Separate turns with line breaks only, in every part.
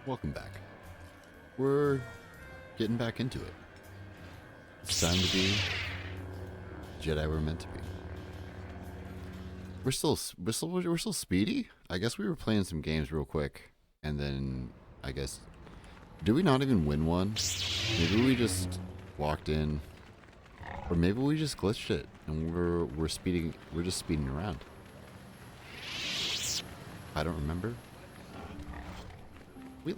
Welcome back. We're getting back into it. It's time to be Jedi we're meant to be. We're still speedy. I guess we were playing some games real quick, and then I guess did we not even win one? Maybe we just walked in, or maybe we just glitched it, and we're speeding. We're just speeding around. I don't remember. We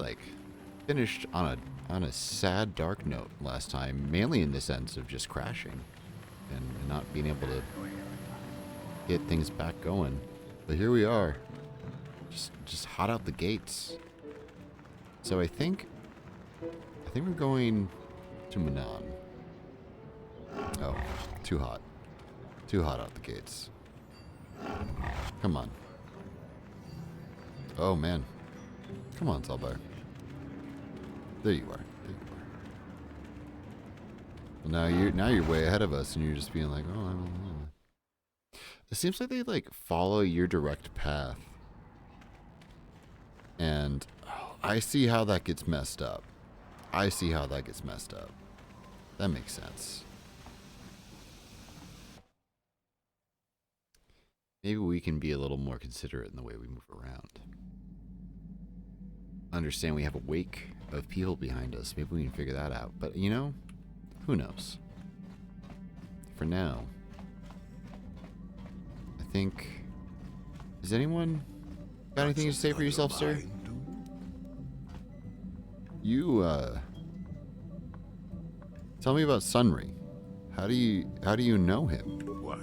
finished on a sad, dark note last time, mainly in the sense of just crashing and not being able to get things back going. But here we are, just hot out the gates. So I think we're going to Manon. Oh, too hot out the gates. Come on. Oh man, come on, Zalbar. There you are. Well, now you're way ahead of us, and you're just being like, oh, I don't know. It seems like they follow your direct path, and I see how that gets messed up. That makes sense. Maybe we can be a little more considerate in the way we move around. Understand we have a wake of people behind us. Maybe we can figure that out. But, you know, who knows? For now, I think... Is anyone got anything to say for yourself, sir? You, tell me about Sunry. How do you know him?
What?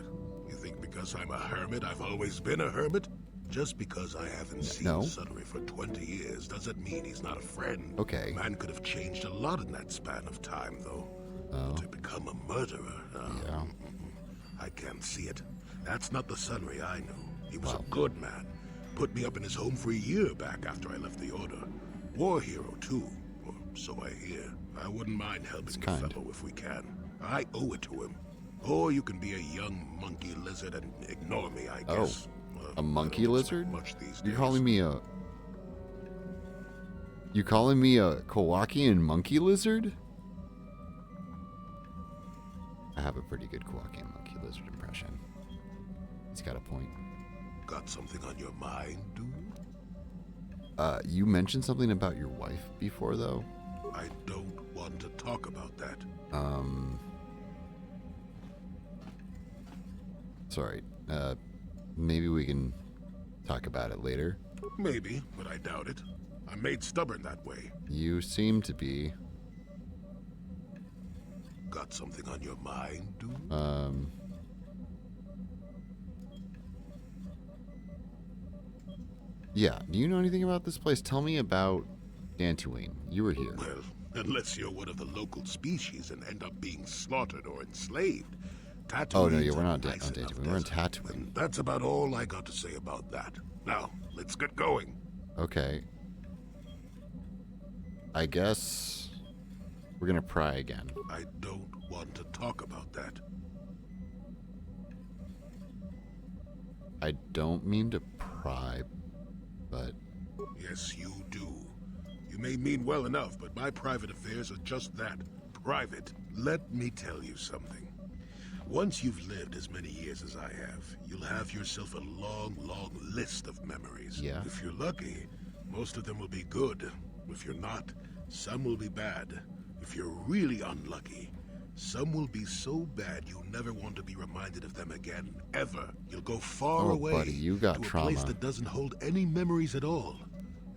You think because I'm a hermit, I've always been a hermit? Just because I haven't seen Sunry for 20 years doesn't mean he's not a friend.
Okay.
Man could have changed a lot in that span of time, though.
Oh.
To become a murderer,
yeah.
I can't see it. That's not the Sunry I knew. He was a good man. Put me up in his home for a year back after I left the Order. War hero, too. Or so I hear. I wouldn't mind helping the fellow if we can. I owe it to him. Or you can be a young monkey lizard and ignore me, I guess.
A monkey lizard?
You're
calling me a Kowakian monkey lizard? I have a pretty good Kowakian monkey lizard impression. He's got a point.
Got something on your mind, dude?
You mentioned something about your wife before, though.
I don't want to talk about that.
Sorry. Maybe we can talk about it later.
Maybe, but I doubt it. I'm made stubborn that way.
You seem to be.
Got something on your mind, dude?
Yeah. Do you know anything about this place? Tell me about Dantooine. You were here.
Well, unless you're one of the local species and end up being slaughtered or enslaved.
Oh, no, yeah, we're not on Dantooine. We're on Tatooine.
And that's about all I got to say about that. Now, let's get going.
Okay. I guess we're gonna pry again.
I don't want to talk about that.
I don't mean to pry, but...
Yes, you do. You may mean well enough, but my private affairs are just that. Private. Let me tell you something. Once you've lived as many years as I have, you'll have yourself a long, long list of memories.
Yeah.
If you're lucky, most of them will be good. If you're not, some will be bad. If you're really unlucky, some will be so bad you'll never want to be reminded of them again, ever. You'll go far away
buddy, you got
to a
trauma.
place that doesn't hold any memories at all.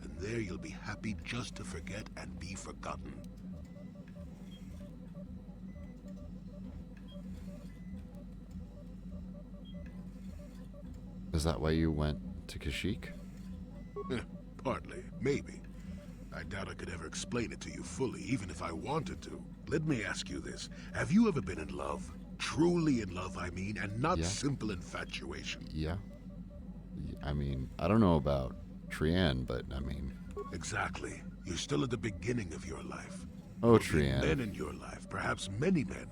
And there you'll be happy just to forget and be forgotten.
Is that why you went to Kashyyyk?
Partly, maybe. I doubt I could ever explain it to you fully, even if I wanted to. Let me ask you this. Have you ever been in love? Truly in love, I mean, and not simple infatuation.
Yeah. I mean, I don't know about Trianne, but I mean...
Exactly. You're still at the beginning of your life.
Oh,
There'll be
Trianne.
men in your life, perhaps many men.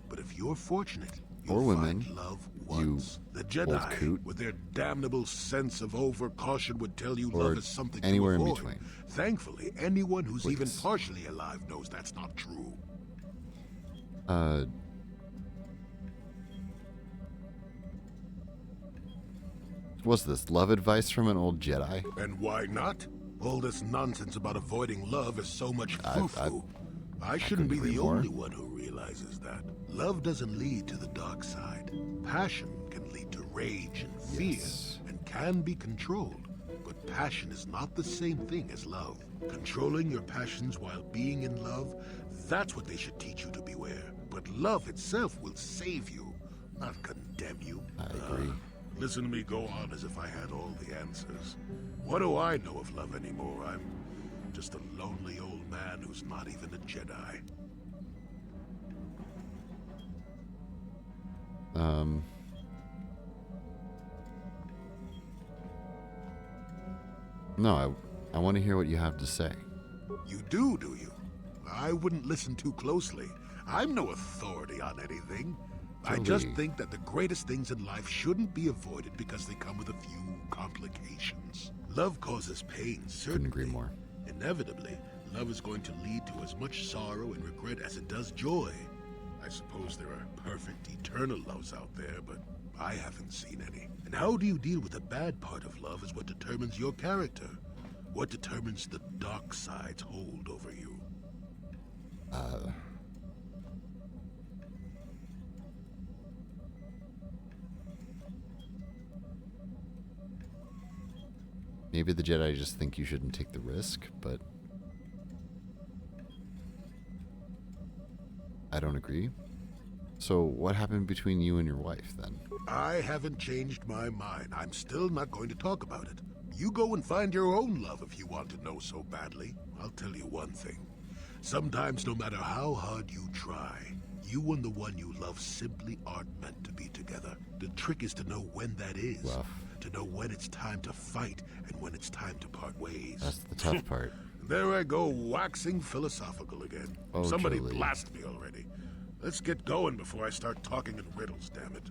But if you're fortunate, You'll
or women,
find love
you
once. The
old
Jedi,
coot,
with their damnable sense of overcaution, would tell you
or
love is something to
anywhere in
avoid.
between.
Thankfully, anyone who's even
Please.
partially alive knows that's not true.
What's this, love advice from an old Jedi?
And why not? All this nonsense about avoiding love is so much foo-foo. I shouldn't be the only one who realizes that. Love doesn't lead to the dark side. Passion can lead to rage and fear, and can be controlled. But passion is not the same thing as love. Controlling your passions while being in love, that's what they should teach you to beware. But love itself will save you, not condemn you.
I agree.
Listen to me go on as if I had all the answers. What do I know of love anymore? I'm just a lonely old man who's not even a Jedi.
No, I want to hear what you have to say.
You do you? I wouldn't listen too closely. I'm no authority on anything. I just think that the greatest things in life shouldn't be avoided because they come with a few complications. Love causes pain, certainly.
Couldn't agree more.
Inevitably, love is going to lead to as much sorrow and regret as it does joy. I suppose there are perfect, eternal loves out there, but I haven't seen any. And how do you deal with the bad part of love is what determines your character. What determines the dark side's hold over you.
Maybe the Jedi just think you shouldn't take the risk, but I don't agree. So what happened between you and your wife, then?
I haven't changed my mind. I'm still not going to talk about it. You go and find your own love if you want to know so badly. I'll tell you one thing. Sometimes, no matter how hard you try, you and the one you love simply aren't meant to be together. The trick is to know when that is.
Rough.
To know when it's time to fight and when it's time to part ways.
That's the tough part.
There I go, waxing philosophical again.
Oh,
Somebody
Jolie.
blast me already. Let's get going before I start talking in riddles, damn it.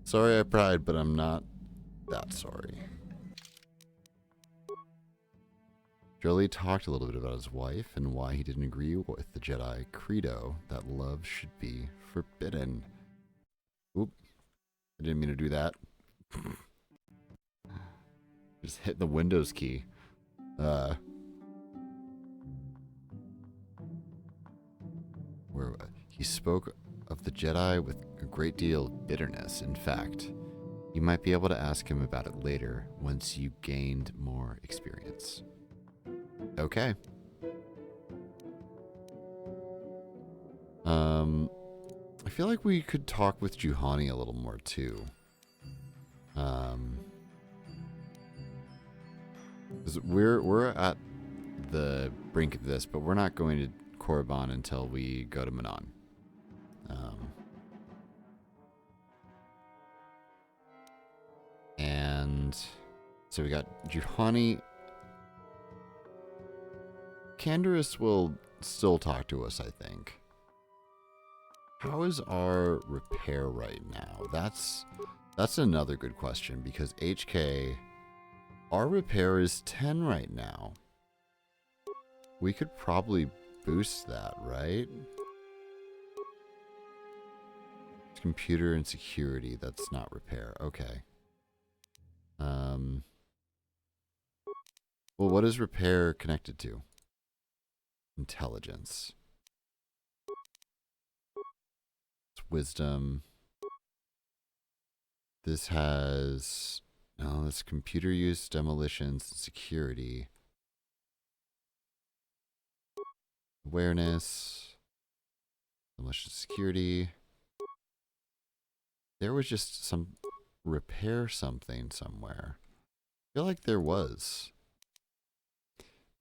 Sorry I pried, but I'm not that sorry. Jolie talked a little bit about his wife and why he didn't agree with the Jedi credo that love should be forbidden. Oop. I didn't mean to do that. Just hit the Windows key. Where he spoke of the Jedi with a great deal of bitterness. In fact, you might be able to ask him about it later once you gained more experience. Okay. I feel like we could talk with Juhani a little more too. 'Cause we're at the brink of this, but we're not going to Korriban until we go to Manon. And so we got Juhani. Canderous will still talk to us, I think. How is our repair right now? That's another good question, because HK, our repair is 10 right now. We could probably boost that, right? Computer and security, that's not repair. Okay. Well, what is repair connected to? Intelligence. It's wisdom. This has... No, that's computer use, demolitions, and security. Awareness. Demolition, security. There was just some... repair something somewhere. I feel like there was.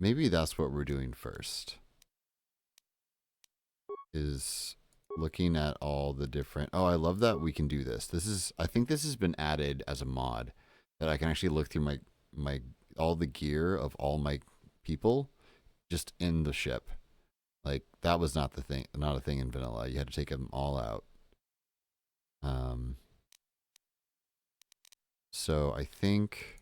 Maybe that's what we're doing first. Is looking at all the different... Oh, I love that we can do this. This is... I think this has been added as a mod. That I can actually look through my all the gear of all my people just in the ship. Like that was not the thing, not a thing in vanilla. You had to take them all out. So I think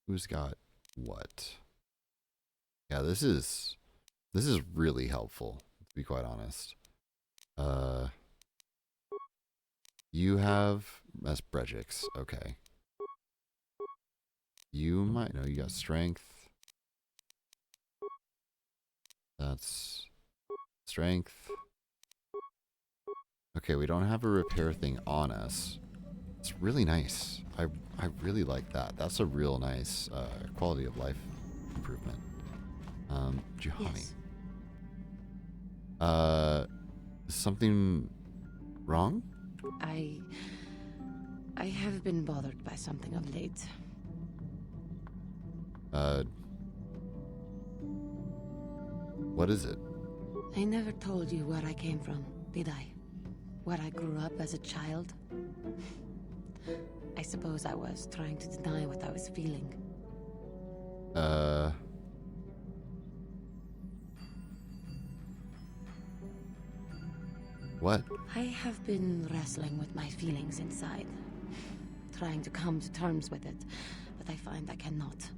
who's got what? Yeah, this is really helpful, to be quite honest. You have that's Brejix, okay. You might know you got strength. That's strength. Okay, we don't have a repair thing on us. It's really nice. I really like that. That's a real nice quality of life improvement. Juhani.
Yes.
Something wrong?
I have been bothered by something of late.
What is it?
I never told you where I came from, did I? Where I grew up as a child? I suppose I was trying to deny what I was feeling.
What?
I have been wrestling with my feelings inside, trying to come to terms with it, but I find I cannot.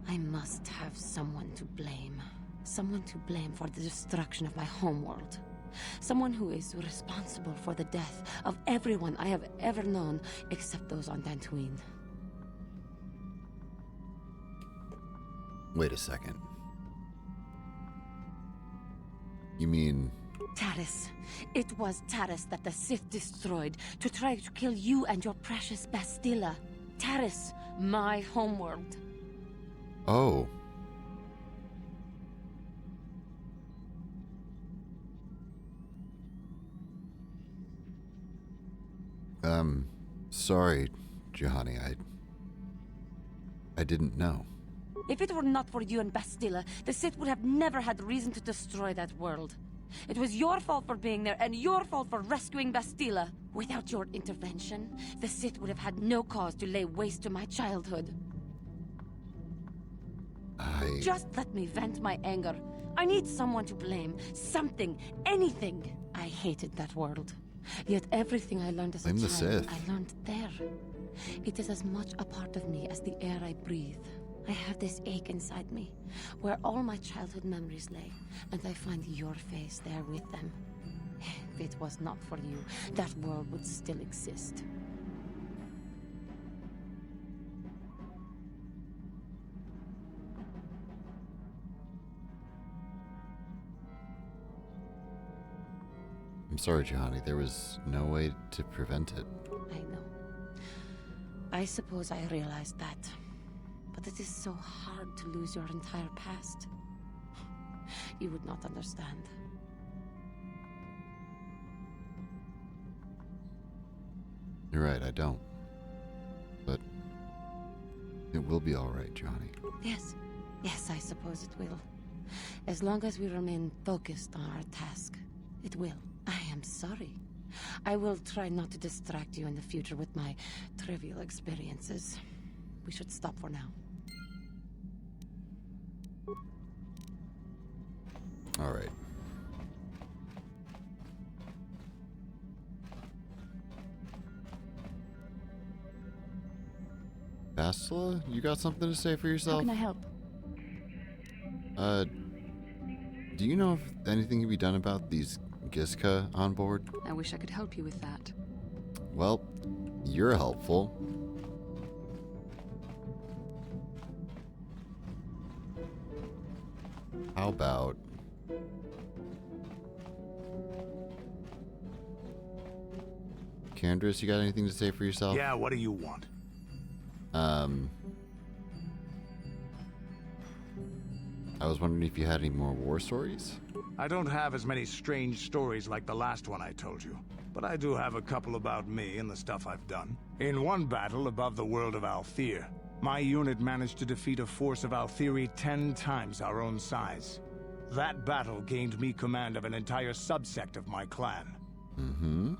I must have someone to blame. Someone to blame for the destruction of my homeworld. Someone who is responsible for the death of everyone I have ever known, except those on Dantooine.
Wait a second. You mean...
Taris. It was Taris that the Sith destroyed to try to kill you and your precious Bastilla. Taris, my homeworld.
Oh. Sorry, Juhani, I didn't know.
If it were not for you and Bastilla, the Sith would have never had reason to destroy that world. It was your fault for being there, and your fault for rescuing Bastilla. Without your intervention, the Sith would have had no cause to lay waste to my childhood. Just let me vent my anger. I need someone to blame. Something. Anything. I hated that world. Yet everything I learned as a child,
Sith.
I learned there. It is as much a part of me as the air I breathe. I have this ache inside me, where all my childhood memories lay, and I find your face there with them. If it was not for you, that world would still exist.
I'm sorry, Juhani. There was no way to prevent it.
I know. I suppose I realized that. But it is so hard to lose your entire past. You would not understand.
You're right, I don't. But it will be all right, Juhani.
Yes. Yes, I suppose it will. As long as we remain focused on our task, it will. I am sorry. I will try not to distract you in the future with my trivial experiences. We should stop for now.
All right. Bastila, you got something to say for yourself?
How can I help?
Do you know if anything can be done about these Gizka on board?
I wish I could help you with that.
Well, you're helpful. How about... Candrace, you got anything to say for yourself?
Yeah, what do you want?
I was wondering if you had any more war stories?
I don't have as many strange stories like the last one I told you, but I do have a couple about me and the stuff I've done. In one battle above the world of Althir, my unit managed to defeat a force of Althiri 10 times our own size. That battle gained me command of an entire subsect of my clan.
Mm-hmm.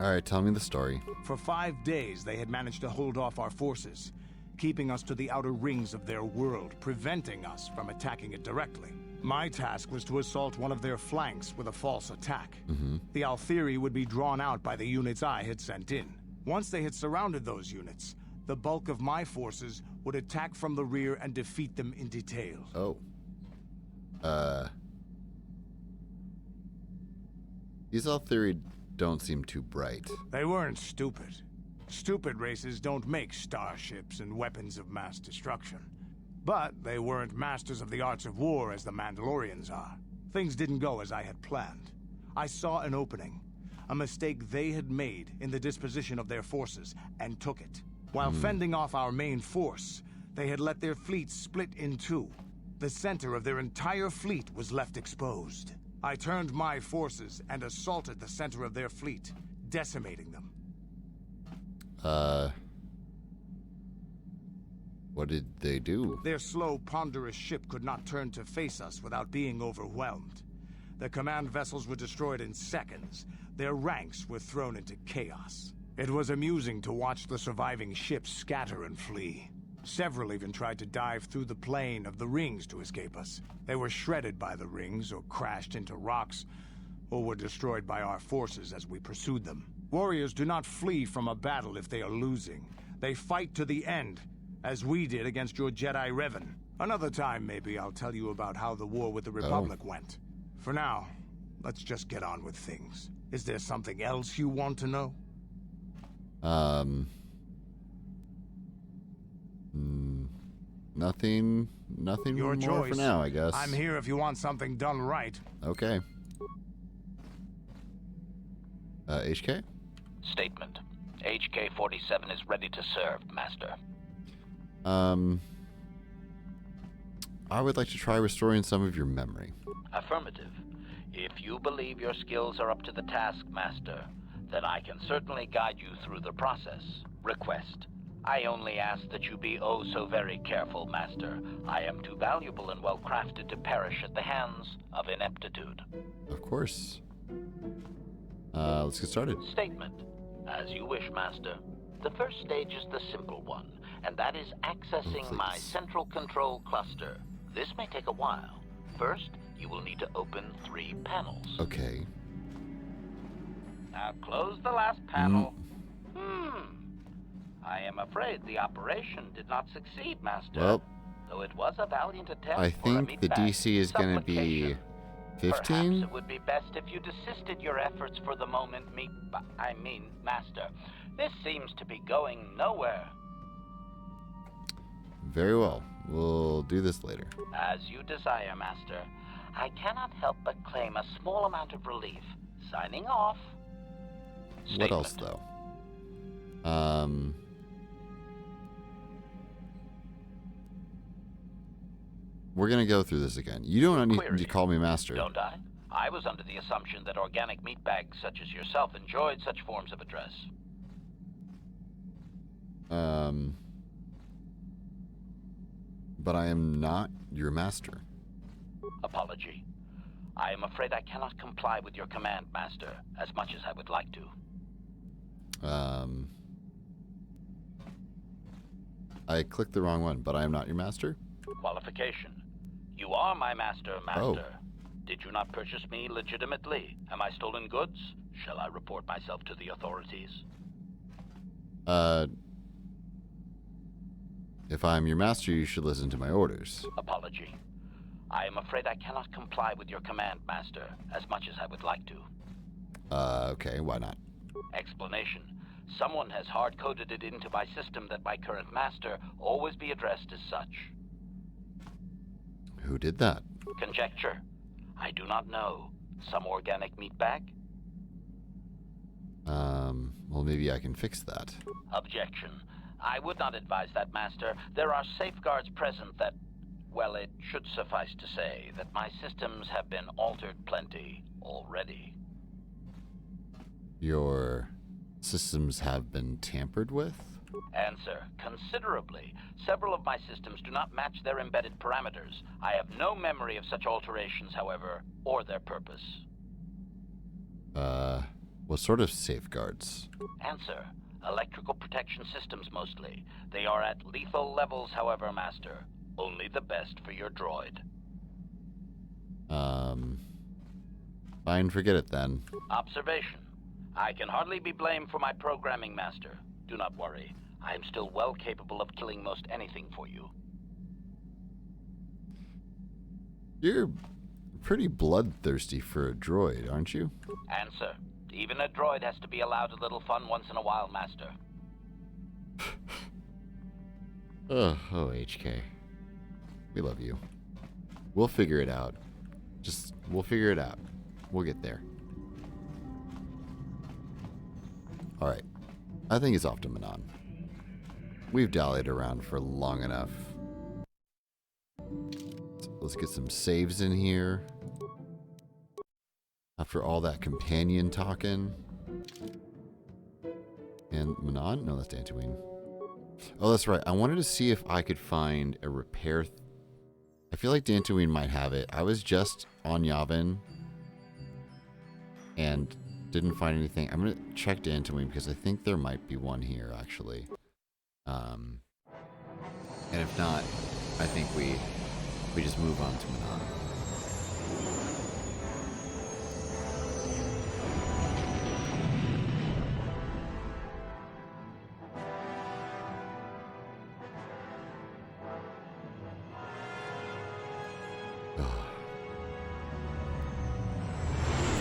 Alright, tell me the story.
For 5 days, they had managed to hold off our forces, keeping us to the outer rings of their world, preventing us from attacking it directly. My task was to assault one of their flanks with a false attack. The Althiri would be drawn out by the units I had sent in. Once they had surrounded those units, the bulk of my forces would attack from the rear and defeat them in detail.
Oh. These Althiri don't seem too bright.
They weren't stupid. Stupid races don't make starships and weapons of mass destruction. But they weren't masters of the arts of war as the Mandalorians are. Things didn't go as I had planned. I saw an opening, a mistake they had made in the disposition of their forces, and took it. While fending off our main force, they had let their fleet split in two. The center of their entire fleet was left exposed. I turned my forces and assaulted the center of their fleet, decimating them.
What did they do?
Their slow, ponderous ship could not turn to face us without being overwhelmed. The command vessels were destroyed in seconds. Their ranks were thrown into chaos. It was amusing to watch the surviving ships scatter and flee. Several even tried to dive through the plane of the rings to escape us. They were shredded by the rings, or crashed into rocks, or were destroyed by our forces as we pursued them. Warriors do not flee from a battle if they are losing. They fight to the end, as we did against your Jedi Revan. Another time, maybe, I'll tell you about how the war with the Republic went. For now, let's just get on with things. Is there something else you want to know?
Nothing
Your
more
choice.
for now, I guess.
I'm here if you want something done right.
Okay. HK?
Statement. HK-47 is ready to serve, Master.
I would like to try restoring some of your memory.
Affirmative. If you believe your skills are up to the task, Master, then I can certainly guide you through the process. Request. I only ask that you be oh so very careful, Master. I am too valuable and well-crafted to perish at the hands of ineptitude.
Of course. Let's get started.
Statement. As you wish, Master. The first stage is the simple one, and that is accessing my central control cluster. This may take a while. First, you will need to open 3 panels.
Okay.
Now close the last panel. I am afraid the operation did not succeed, Master.
Well,
though it was a valiant attempt.
I
for a
think the
meatbag
DC is going to be
supplication.
15?
Perhaps it would be best if you desisted your efforts for the moment, Master. This seems to be going nowhere.
Very well. We'll do this later.
As you desire, Master. I cannot help but claim a small amount of relief. Signing off.
What else, though? We're going to go through this again. You don't need to call me Master.
Don't I? I was under the assumption that organic meatbags such as yourself enjoyed such forms of address.
But I am not your master.
Apology. I am afraid I cannot comply with your command, Master, as much as I would like to.
I clicked the wrong one, but I am not your master?
Qualification. You are my master, Master. Did you not purchase me legitimately? Am I stolen goods? Shall I report myself to the authorities?
If I'm your master, you should listen to my orders.
Apology. I am afraid I cannot comply with your command, Master, as much as I would like to.
Okay, why not?
Explanation. Someone has hard-coded it into my system that my current master always be addressed as such.
Who did that?
Conjecture. I do not know. Some organic meatbag?
Well, maybe I can fix that.
Objection. I would not advise that, Master. There are safeguards present that, well, it should suffice to say that my systems have been altered plenty already.
Your systems have been tampered with?
Answer. Considerably. Several of my systems do not match their embedded parameters. I have no memory of such alterations, however, or their purpose.
What sort of safeguards?
Answer. Electrical protection systems mostly. They are at lethal levels, however, Master. Only the best for your droid.
Fine, forget it then.
Observation. I can hardly be blamed for my programming, Master. Do not worry. I am still well capable of killing most anything for you.
You're pretty bloodthirsty for a droid, aren't you?
Answer. Even a droid has to be allowed a little fun once in a while, Master.
Oh, HK. We love you. We'll figure it out. We'll figure it out. We'll get there. Alright. I think it's off to Manon. We've dallied around for long enough. So let's get some saves in here. After all that companion talking. And Manon? No, that's Dantooine. Oh, that's right. I wanted to see if I could find a repair. I feel like Dantooine might have it. I was just on Yavin and didn't find anything. I'm going to check Dantooine because I think there might be one here, actually. And if not, I think we just move on to Manon.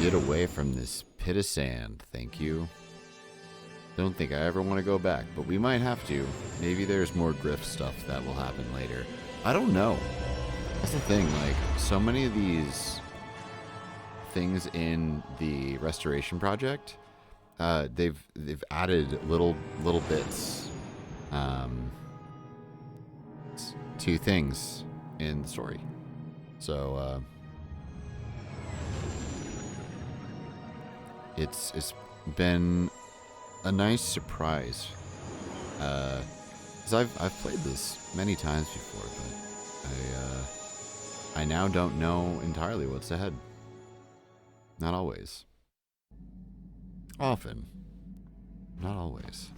Get away from this pit of sand, thank you. Don't think I ever want to go back, but we might have to. Maybe there's more grift stuff that will happen later. I don't know. That's the thing, like, so many of these things in the restoration project, they've added little bits to things in the story. So it's been a nice surprise. 'Cause I've played this many times before, but I now don't know entirely what's ahead. Not always. Often. Not always.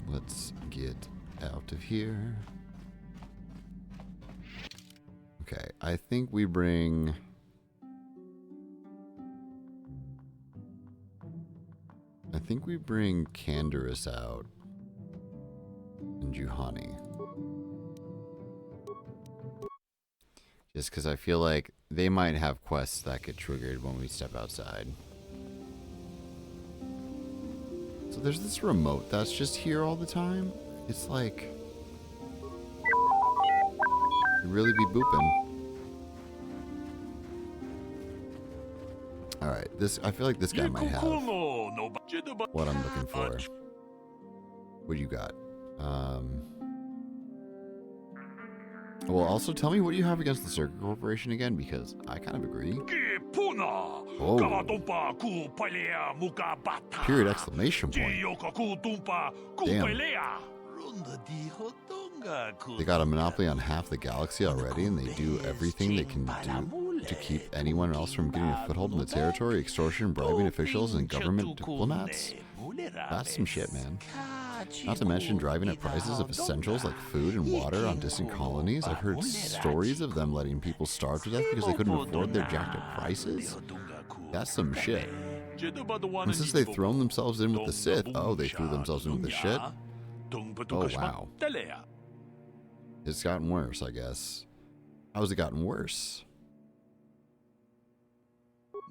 Let's get out of here. Okay, I think we bring... Canderous out and Juhani. Just because I feel like they might have quests that get triggered when we step outside. So there's this remote that's just here all the time. It's like... you really be booping. Alright, I feel like this guy might have what I'm looking for. What do you got? Well, also tell me what you have against the Circuit Corporation again, because I kind of agree. Oh. Period exclamation point. Damn. They got a monopoly on half the galaxy already, and they do everything they can do to keep anyone else from getting a foothold in the territory, extortion, bribing officials, and government diplomats. That's some shit, man. Not to mention driving up prices of essentials like food and water on distant colonies. I've heard stories of them letting people starve to death because they couldn't afford their jacked up prices. That's some shit. And since they've thrown themselves in with the Sith, oh, they threw themselves in with the shit? Oh, wow. It's gotten worse, I guess. How's it gotten worse?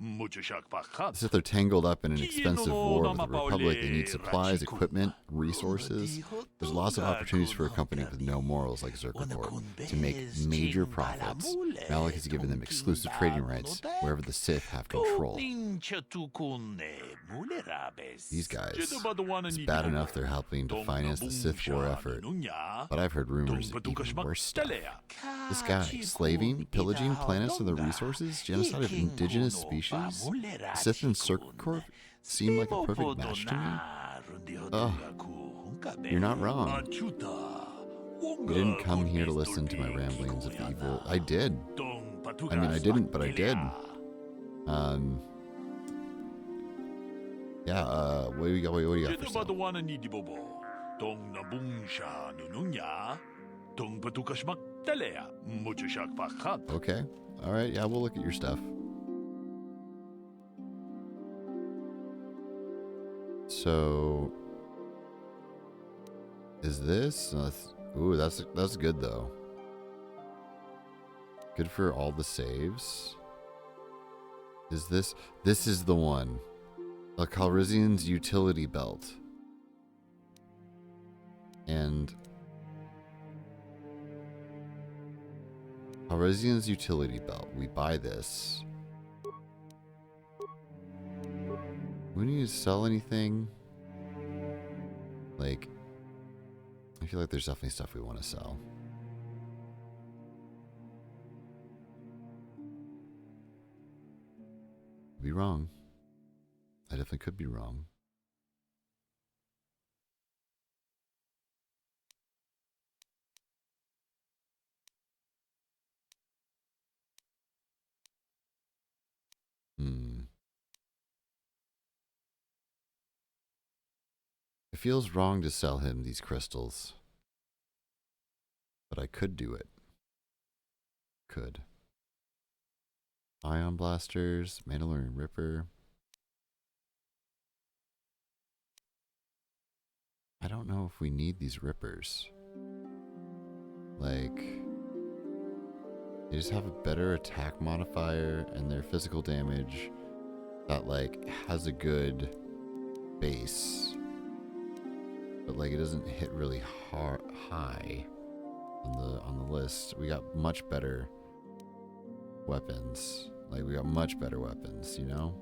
As if they're tangled up in an expensive war with the Republic, they need supplies, equipment, resources. There's lots of opportunities for a company with no morals like Zerka Corp to make major profits. Malak has given them exclusive trading rights wherever the Sith have control. These guys, it's bad enough they're helping to finance the Sith war effort, but I've heard rumors of even worse stuff. This guy, slaving, pillaging planets of the resources, genocide of indigenous species. Sith and Circuit Corp seem like a perfect match to me. Ugh. You're not wrong. You didn't come here to listen to my ramblings of evil. I did. I mean, I didn't, but I did. Yeah, what do you got? What do you got for sale? Okay. All right. Yeah, we'll look at your stuff. So, is this? Ooh, that's good though. Good for all the saves. Is this? This is the one. A Calrissian's utility belt. And Calrissian's utility belt. We buy this. We need to sell anything. Like, I feel like there's definitely stuff we want to sell. Be wrong. I definitely could be wrong. It feels wrong to sell him these crystals. But I could do it. Could. Ion blasters, Mandalorian Ripper. I don't know if we need these rippers. Like, they just have a better attack modifier and their physical damage that like has a good base, but like it doesn't hit really high on the list. We got much better weapons. Like we got much better weapons, you know?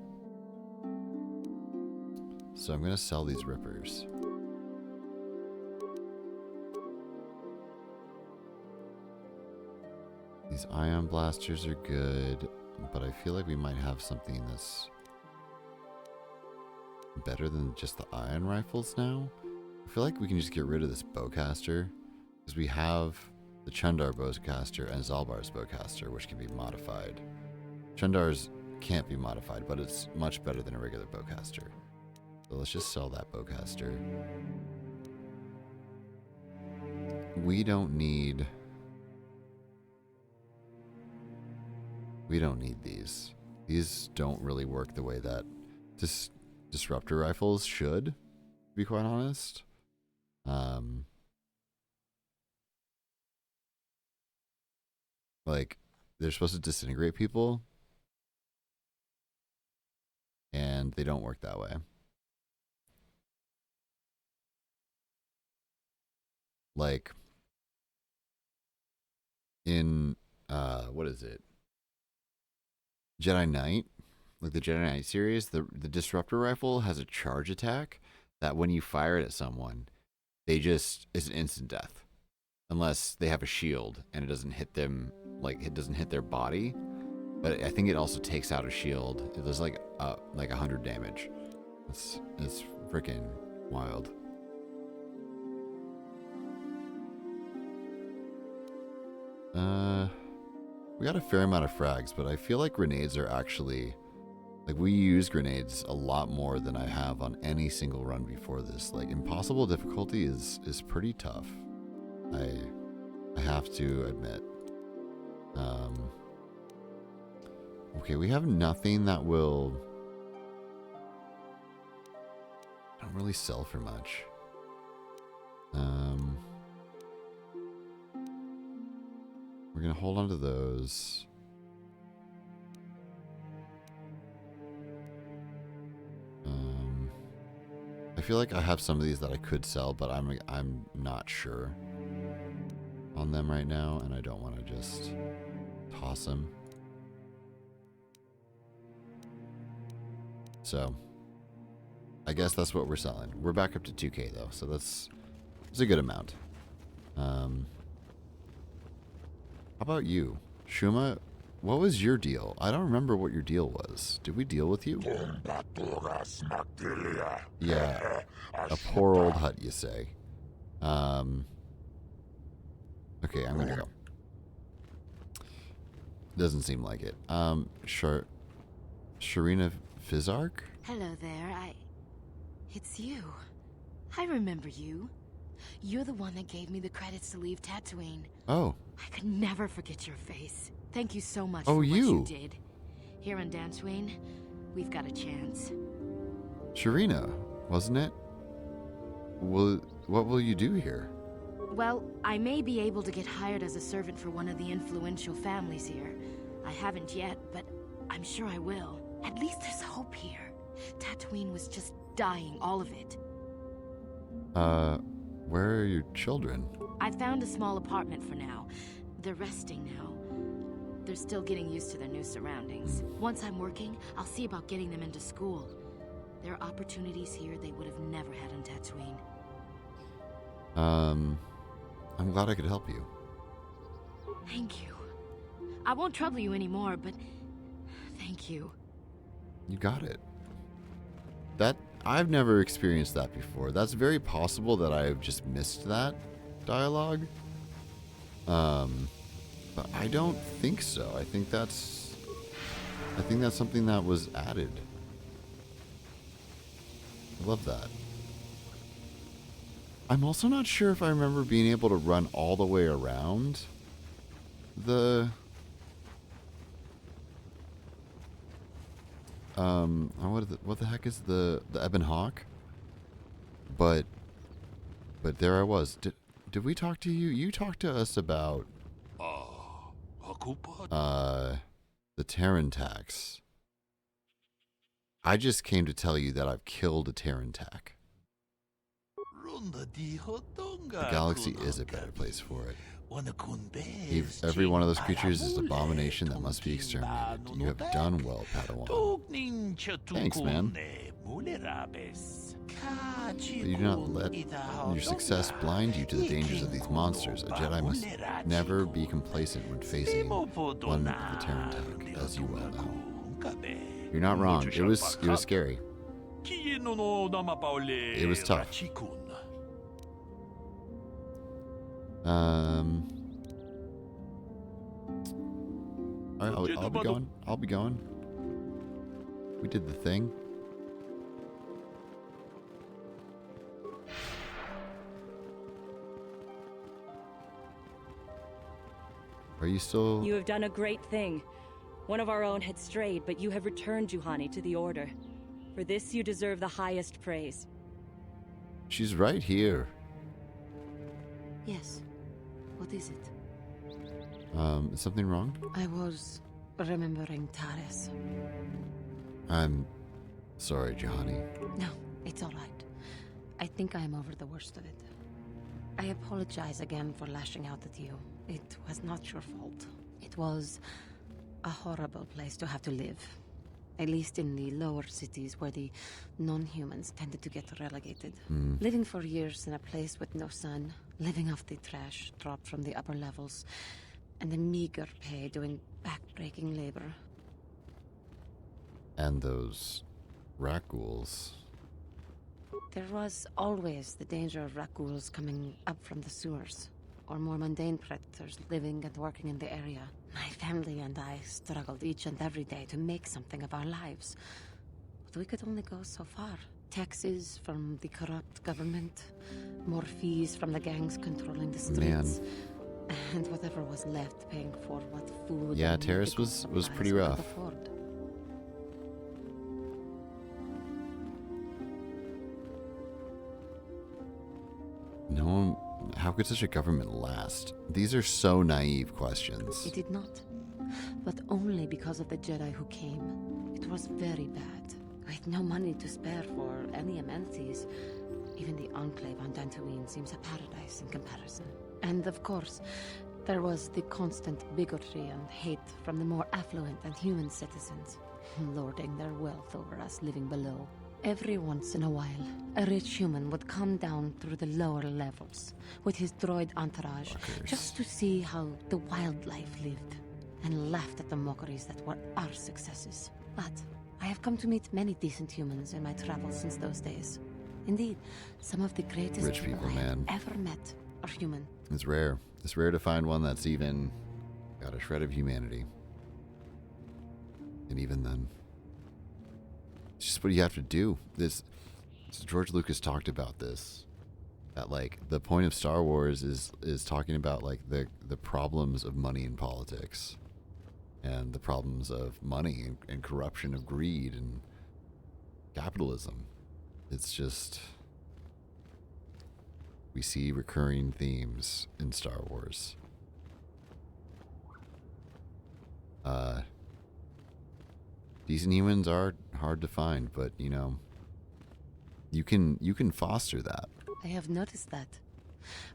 So I'm gonna sell these rippers. These ion blasters are good, but I feel like we might have something that's better than just the ion rifles now. I feel like we can just get rid of this bowcaster because we have the Chundar bowcaster and Zalbar's bowcaster, which can be modified. Chundar's can't be modified, but it's much better than a regular bowcaster. So let's just sell that bowcaster. We don't need these. These don't really work the way that disruptor rifles should, to be quite honest. Like, they're supposed to disintegrate people, and they don't work that way. Like, in, what is it? Jedi Knight, like the Jedi Knight series, the disruptor rifle has a charge attack that when you fire it at someone, it's an instant death. Unless they have a shield and it doesn't hit them, like it doesn't hit their body. But I think it also takes out a shield. It does like 100 damage. It's freaking wild. We got a fair amount of frags, but I feel like grenades are actually, like, we use grenades a lot more than I have on any single run before this. Like, impossible difficulty is pretty tough. I have to admit. Okay, we have nothing that will don't really sell for much. We're gonna hold on to those. I feel like I have some of these that I could sell, but I'm not sure on them right now, and I don't want to just toss them. So I guess that's what we're selling. We're back up to 2K though, so that's a good amount. How about you, Shuma? What was your deal? I don't remember what your deal was. Did we deal with you? Yeah, a poor old hut, you say. Okay, I'm gonna go. Doesn't seem like it. Sure. Sharina Fizark?
Hello there, It's you. I remember you. You're the one that gave me the credits to leave Tatooine.
Oh.
I could never forget your face. Thank you so much
Oh,
for what
you.
you did. Here on Dantooine, we've got a chance.
Sharina, wasn't it? What will you do here?
Well, I may be able to get hired as a servant for one of the influential families here. I haven't yet, but I'm sure I will. At least there's hope here. Tatooine was just dying, all of it.
Where are your children?
I found a small apartment for now. They're resting now. They're still getting used to their new surroundings. Once I'm working, I'll see about getting them into school. There are opportunities here they would have never had on Tatooine.
I'm glad I could help you.
Thank you. I won't trouble you anymore, but thank you.
You got it. I've never experienced that before. That's very possible that I've just missed that dialogue. But I don't think so. I think that's something that was added. I love that. I'm also not sure if I remember being able to run all the way around the what the heck is the Ebon Hawk? But there I was. Did we talk to you? You talked to us about the Terran tax. I just came to tell you that I've killed a Terran tac. The galaxy is a better place for it. Every one of those creatures is an abomination that must be exterminated. You have done well, Padawan. Thanks, man. But you do not let your success blind you to the dangers of these monsters. A Jedi must never be complacent when facing one of the Terran tac, as you well know. You're not wrong. It was scary. It was tough. Alright, I'll be going. I'll be going. We did the thing. Are you still...
You have done a great thing. One of our own had strayed, but you have returned Juhani to the Order. For this, you deserve the highest praise.
She's right here.
Yes. What is it?
Is something wrong?
I was remembering Taris.
I'm sorry, Juhani.
No, it's all right. I think I am over the worst of it. I apologize again for lashing out at you. It was not your fault. It was a horrible place to have to live. At least in the lower cities where the non-humans tended to get relegated. Living for years in a place with no sun, living off the trash dropped from the upper levels, and the meager pay doing back-breaking labor.
And those rat ghouls.
There was always the danger of rat ghouls coming up from the sewers, or more mundane predators living and working in the area. My family and I struggled each and every day to make something of our lives. But we could only go so far. Taxes from the corrupt government, more fees from the gangs controlling the streets, and whatever was left paying for what food.
Yeah,
and
Terrace was pretty
we could
rough.
afford.
No, how could such a government last? These are so naive questions.
It did not. But only because of the Jedi who came. It was very bad. With no money to spare for any amenities, even the Enclave on Dantooine seems a paradise in comparison. And of course, there was the constant bigotry and hate from the more affluent and human citizens, lording their wealth over us living below. Every once in a while, a rich human would come down through the lower levels with his droid entourage, just to see how the wildlife lived, and laughed at the mockeries that were our successes. But I have come to meet many decent humans in my travels since those days. Indeed, some of the greatest
Rich people,
I
man.
have ever met are human.
It's rare. It's rare to find one that's even got a shred of humanity. And even then. It's just what you have to do. This George Lucas talked about this. That like the point of Star Wars is talking about like the problems of money in politics, and the problems of money and corruption, of greed and capitalism. It's just, we see recurring themes in Star Wars. Decent humans are hard to find, but you know, you can foster that.
I have noticed that.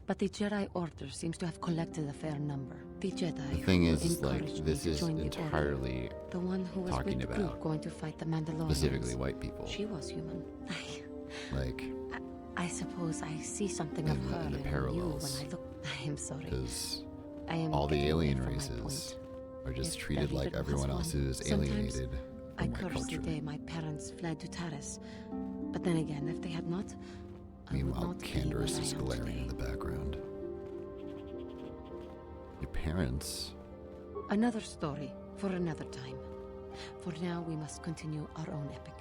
But the Jedi Order seems to have collected a fair number. The Jedi.
The thing
who
is, like,
encouraged me
this
to
is
join the
entirely
Order, the one who was
talking
with the group
about
going to fight the Mandalorians.
specifically white people.
She was human.
Like,
I suppose I see something of her
in the
in
parallels.
you when I look. I am sorry.
Because
I am
all the
getting away
alien
from my
races
point.
are just
If
treated
there
like
even
everyone
was
else
one.
who is
Sometimes
alienated
I
from white
curse the
culture.
day my parents fled to Taris. But then again, if they had not, I would
Meanwhile,
not be
Canderous
where I
is
am
glaring
today.
in the background. Your parents?
Another story for another time. For now, we must continue our own epic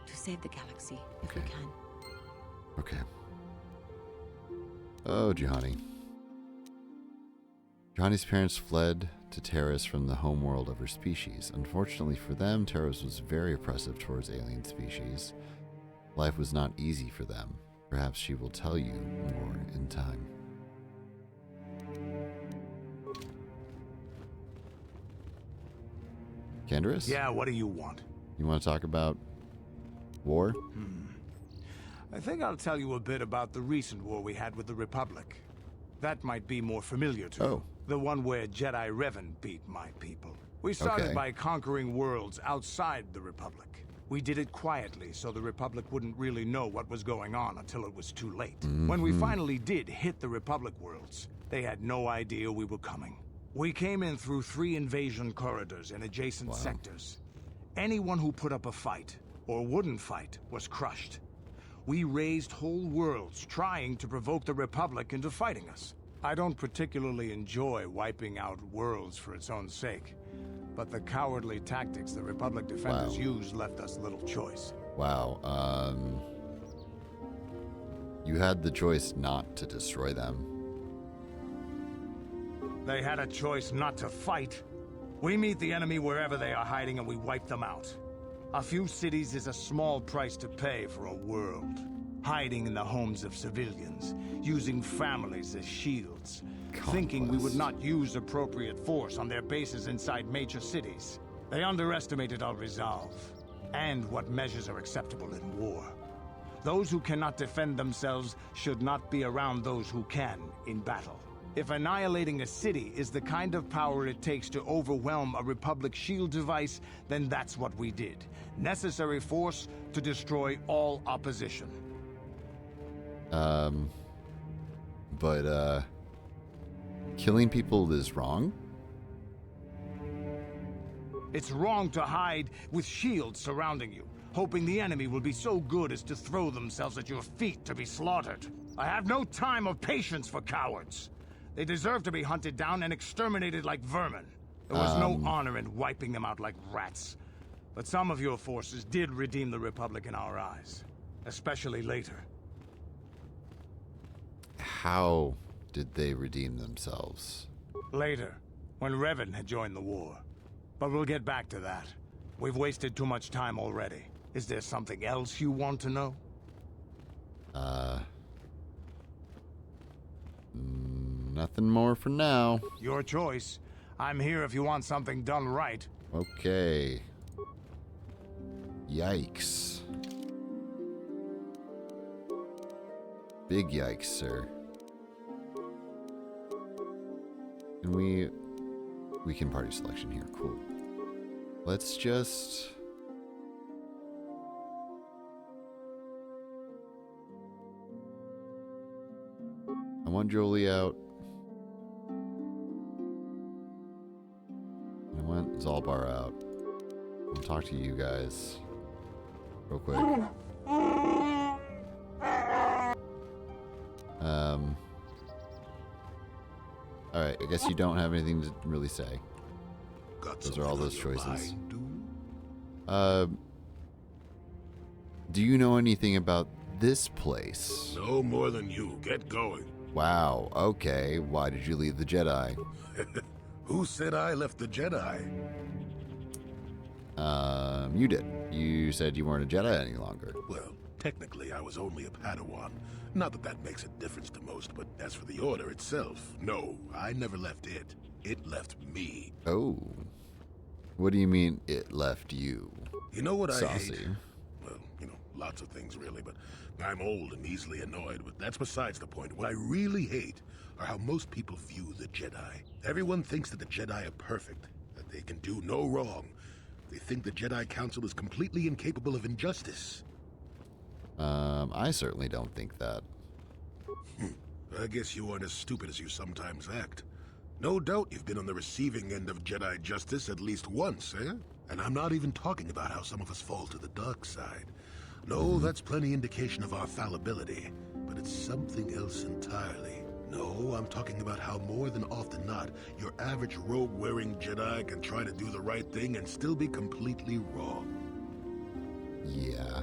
to save the galaxy if we
Okay.
can.
Okay. Oh, Juhani. Juhani's parents fled to Taris from the homeworld of her species. Unfortunately for them, Taris was very oppressive towards alien species. Life was not easy for them. Perhaps she will tell you more in time. Canderous?
Yeah, what do you want?
You want to talk about war?
I think I'll tell you a bit about the recent war we had with the Republic. That might be more familiar to you. The one where Jedi Revan beat my people. We started
Okay.
by conquering worlds outside the Republic. We did it quietly so the Republic wouldn't really know what was going on until it was too late. When we finally did hit the Republic worlds, they had no idea we were coming. We came in through 3 invasion corridors in adjacent sectors. Anyone who put up a fight, or wouldn't fight, was crushed. We razed whole worlds trying to provoke the Republic into fighting us. I don't particularly enjoy wiping out worlds for its own sake, but the cowardly tactics the Republic defenders used left us little choice.
Wow. You had the choice not to destroy them.
They had a choice not to fight. We meet the enemy wherever they are hiding and we wipe them out. A few cities is a small price to pay for a world. Hiding in the homes of civilians, using families as shields, thinking we would not use appropriate force on their bases inside major cities. They underestimated our resolve, and what measures are acceptable in war. Those who cannot defend themselves should not be around those who can in battle. If annihilating a city is the kind of power it takes to overwhelm a Republic shield device, then that's what we did. Necessary force to destroy all opposition.
But killing people is wrong?
It's wrong to hide with shields surrounding you, hoping the enemy will be so good as to throw themselves at your feet to be slaughtered. I have no time or patience for cowards. They deserve to be hunted down and exterminated like vermin. There was no honor in wiping them out like rats. But some of your forces did redeem the Republic in our eyes, especially later.
How did they redeem themselves?
Later, when Revan had joined the war. But we'll get back to that. We've wasted too much time already. Is there something else you want to know?
Nothing more for now.
Your choice. I'm here if you want something done right.
Okay. Yikes. Big yikes, sir. And we can party selection here. Cool. Let's just... I want Jolie out. I want Zalbar out. I'll talk to you guys real quick. Alright, I guess you don't have anything to really say.
Got
Those are all
something
those
on your
choices.
mind, dude?
Do you know anything about this place?
No more than you. Get going.
Wow, okay. Why did you leave the Jedi?
Who said I left the Jedi?
You did. You said you weren't a Jedi any longer.
Well, technically I was only a Padawan. Not that that makes a difference to most, but as for the Order itself, no, I never left it. It left me.
Oh. What do you mean it left you?
You know what I hate?
Saucy.
Well, lots of things really, but I'm old and easily annoyed, but that's besides the point. What I really hate are how most people view the Jedi. Everyone thinks that the Jedi are perfect, that they can do no wrong. They think the Jedi Council is completely incapable of injustice.
I certainly don't think that.
I guess you aren't as stupid as you sometimes act. No doubt you've been on the receiving end of Jedi justice at least once, eh? And I'm not even talking about how some of us fall to the dark side. No, that's plenty indication of our fallibility, but it's something else entirely. No, I'm talking about how more than often not, your average robe-wearing Jedi can try to do the right thing and still be completely wrong.
Yeah,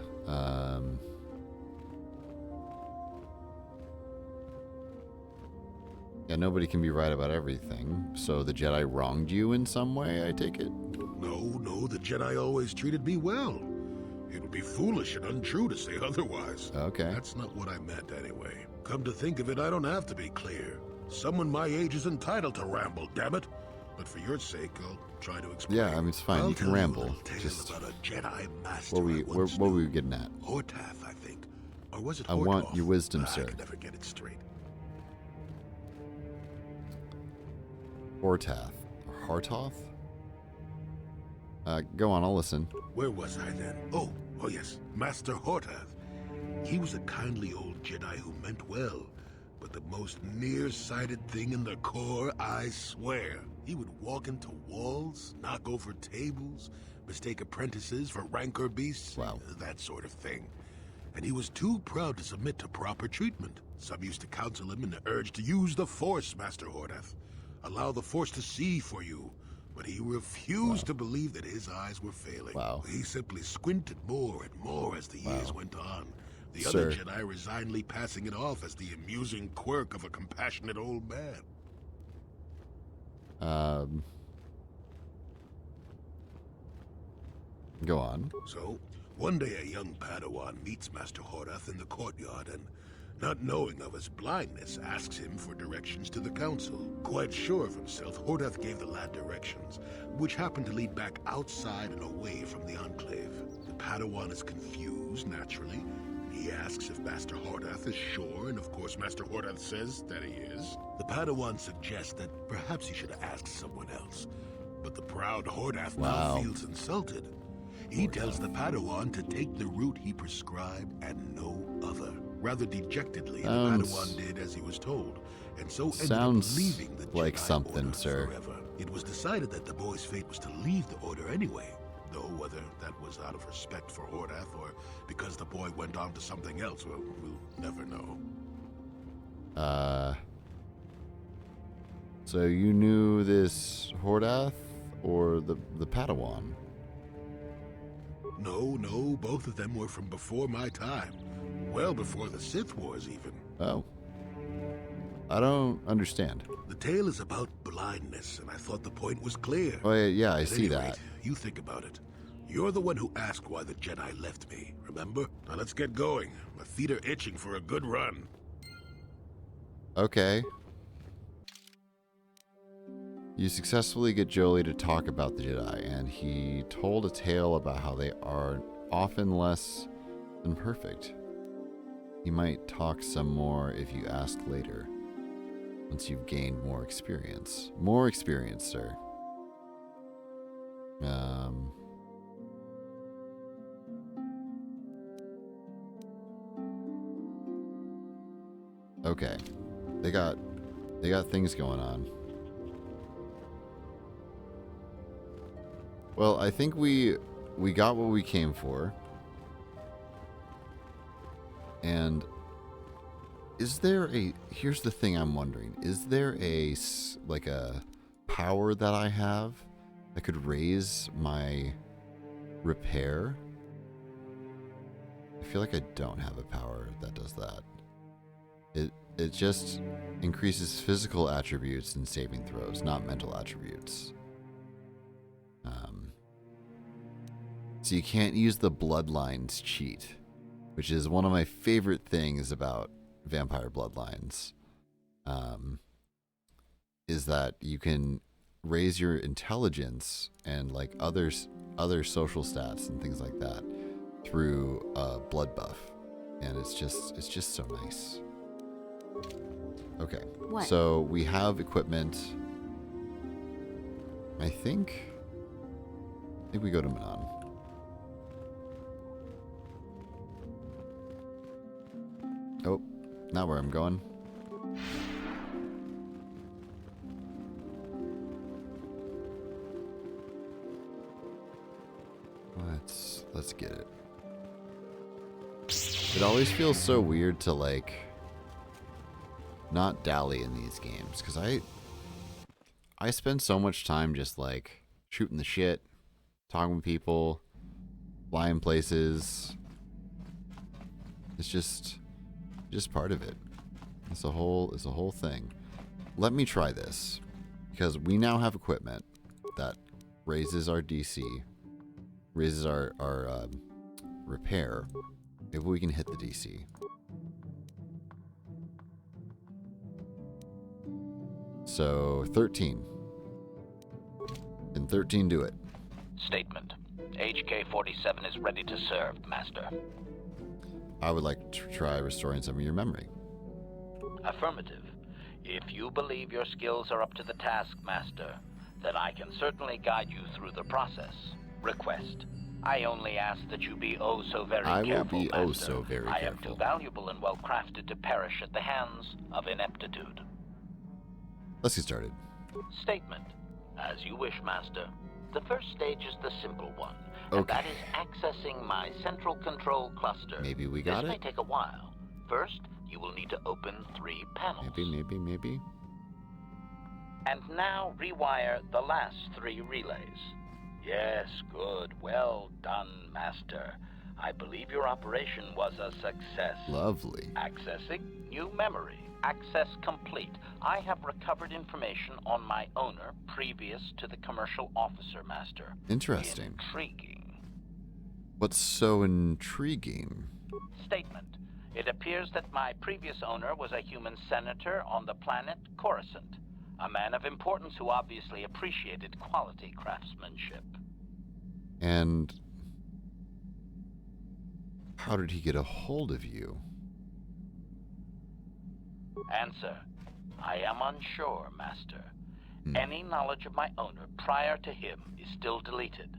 Yeah, nobody can be right about everything. So the Jedi wronged you in some way, I take it?
No, the Jedi always treated me well. It would be foolish and untrue to say otherwise.
Okay.
That's not what I meant anyway. Come to think of it, I don't have to be clear. Someone my age is entitled to ramble, damn it. But for your sake, I'll try to explain.
Yeah, I mean, it's fine.
I'll
You can
tell
ramble.
You a little tale
Just
about a Jedi master
what
I
were
knew.
we getting at?
Hortath, I think. Or was it
I want
Hortoth?
your wisdom,
I
sir.
can never get it straight.
Hortath. Or Hartoth? Go on, I'll listen.
Where was I then? Oh yes, Master Hortath. He was a kindly old Jedi who meant well, but the most nearsighted thing in the Corps, I swear. He would walk into walls, knock over tables, mistake apprentices for rancor beasts,
Wow.
that sort of thing. And he was too proud to submit to proper treatment. Some used to counsel him in the urge to use the Force, Master Hortath. Allow the Force to see for you. But he refused to believe that his eyes were failing.
Wow.
He simply squinted more and more as the years went on. The
Sir.
other Jedi resignedly passing it off as the amusing quirk of a compassionate old man.
Go on.
So, one day a young Padawan meets Master Hortath in the courtyard and, not knowing of his blindness, asks him for directions to the council. Quite sure of himself, Hortath gave the lad directions, which happened to lead back outside and away from the Enclave. The Padawan is confused, naturally. He asks if Master Hortath is sure, and of course Master Hortath says that he is. The Padawan suggests that perhaps he should ask someone else. But the proud Hortath
Wow.
now feels insulted. He tells the Padawan to take the route he prescribed and no other. Rather dejectedly, the Padawan did as he was told, and so ended
Sounds
up leaving the
like
Jedi
something,
Order
sir.
forever. It was decided that the boy's fate was to leave the Order anyway, though whether that was out of respect for Hortath or because the boy went on to something else, well, we'll never know.
So you knew this Hordath or the Padawan?
No, both of them were from before my time. Well before the Sith Wars, even.
Oh. I don't understand.
The tale is about blindness, and I thought the point was clear.
Oh, yeah, I
At
see
any
that.
rate, you think about it. You're the one who asked why the Jedi left me, remember? Now let's get going. My feet are itching for a good run.
Okay. You successfully get Jolie to talk about the Jedi, and he told a tale about how they are often less than perfect. He might talk some more if you ask later, once you've gained more experience. More experience, sir. Okay. They got things going on. Well, I think we got what we came for. And is there here's the thing I'm wondering. Is there a power that I have that could raise my repair? I feel like I don't have a power that does that. It just increases physical attributes and saving throws, not mental attributes. So you can't use the Bloodlines cheat, which is one of my favorite things about Vampire Bloodlines. Is that you can raise your intelligence and like other social stats and things like that through a blood buff, and it's just so nice. Okay,
What?
So we have equipment. I think we go to Manon. Oh, not where I'm going. Let's get it. It always feels so weird to like not dally in these games because I spend so much time just like shooting the shit, talking with people, flying places. It's just part of it. It's a whole thing. Let me try this because we now have equipment that raises our DC, raises our repair if we can hit the DC. So 13. And 13 do it.
Statement. HK-47 is ready to serve, Master.
I would like to try restoring some of your memory.
Affirmative. If you believe your skills are up to the task, Master, then I can certainly guide you through the process. Request. I only ask that you be oh so very careful,
I will be
Master.
oh so very
I am
careful.
too valuable and well crafted to perish at the hands of ineptitude.
Let's get started.
Statement. As you wish, Master. The first stage is the simple one, and
Okay.
that is accessing my central control cluster.
Maybe we got
This
it.
may take a while. First, you will need to open 3 panels.
Maybe.
And now rewire the last 3 relays. Yes, good. Well done, Master. I believe your operation was a success.
Lovely.
Accessing new memory. Access complete. I have recovered information on my owner previous to the commercial officer, Master.
Interesting.
Intriguing.
What's so intriguing?
Statement. It appears that my previous owner was a human senator on the planet Coruscant. A man of importance who obviously appreciated quality craftsmanship.
And how did he get a hold of you?
Answer. I am unsure, Master. Any knowledge of my owner prior to him is still deleted.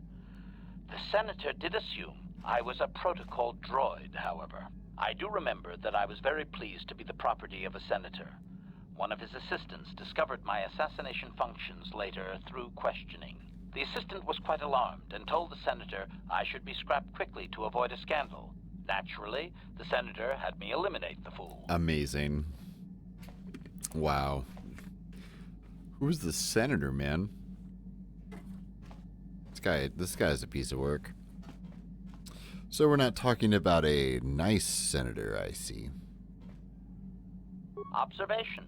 The senator did assume I was a protocol droid, however. I do remember that I was very pleased to be the property of a senator. One of his assistants discovered my assassination functions later through questioning. The assistant was quite alarmed and told the senator I should be scrapped quickly to avoid a scandal. Naturally, the senator had me eliminate the fool.
Amazing. Wow. Who's the senator, man? This guy's a piece of work. So we're not talking about a nice senator, I see.
Observation.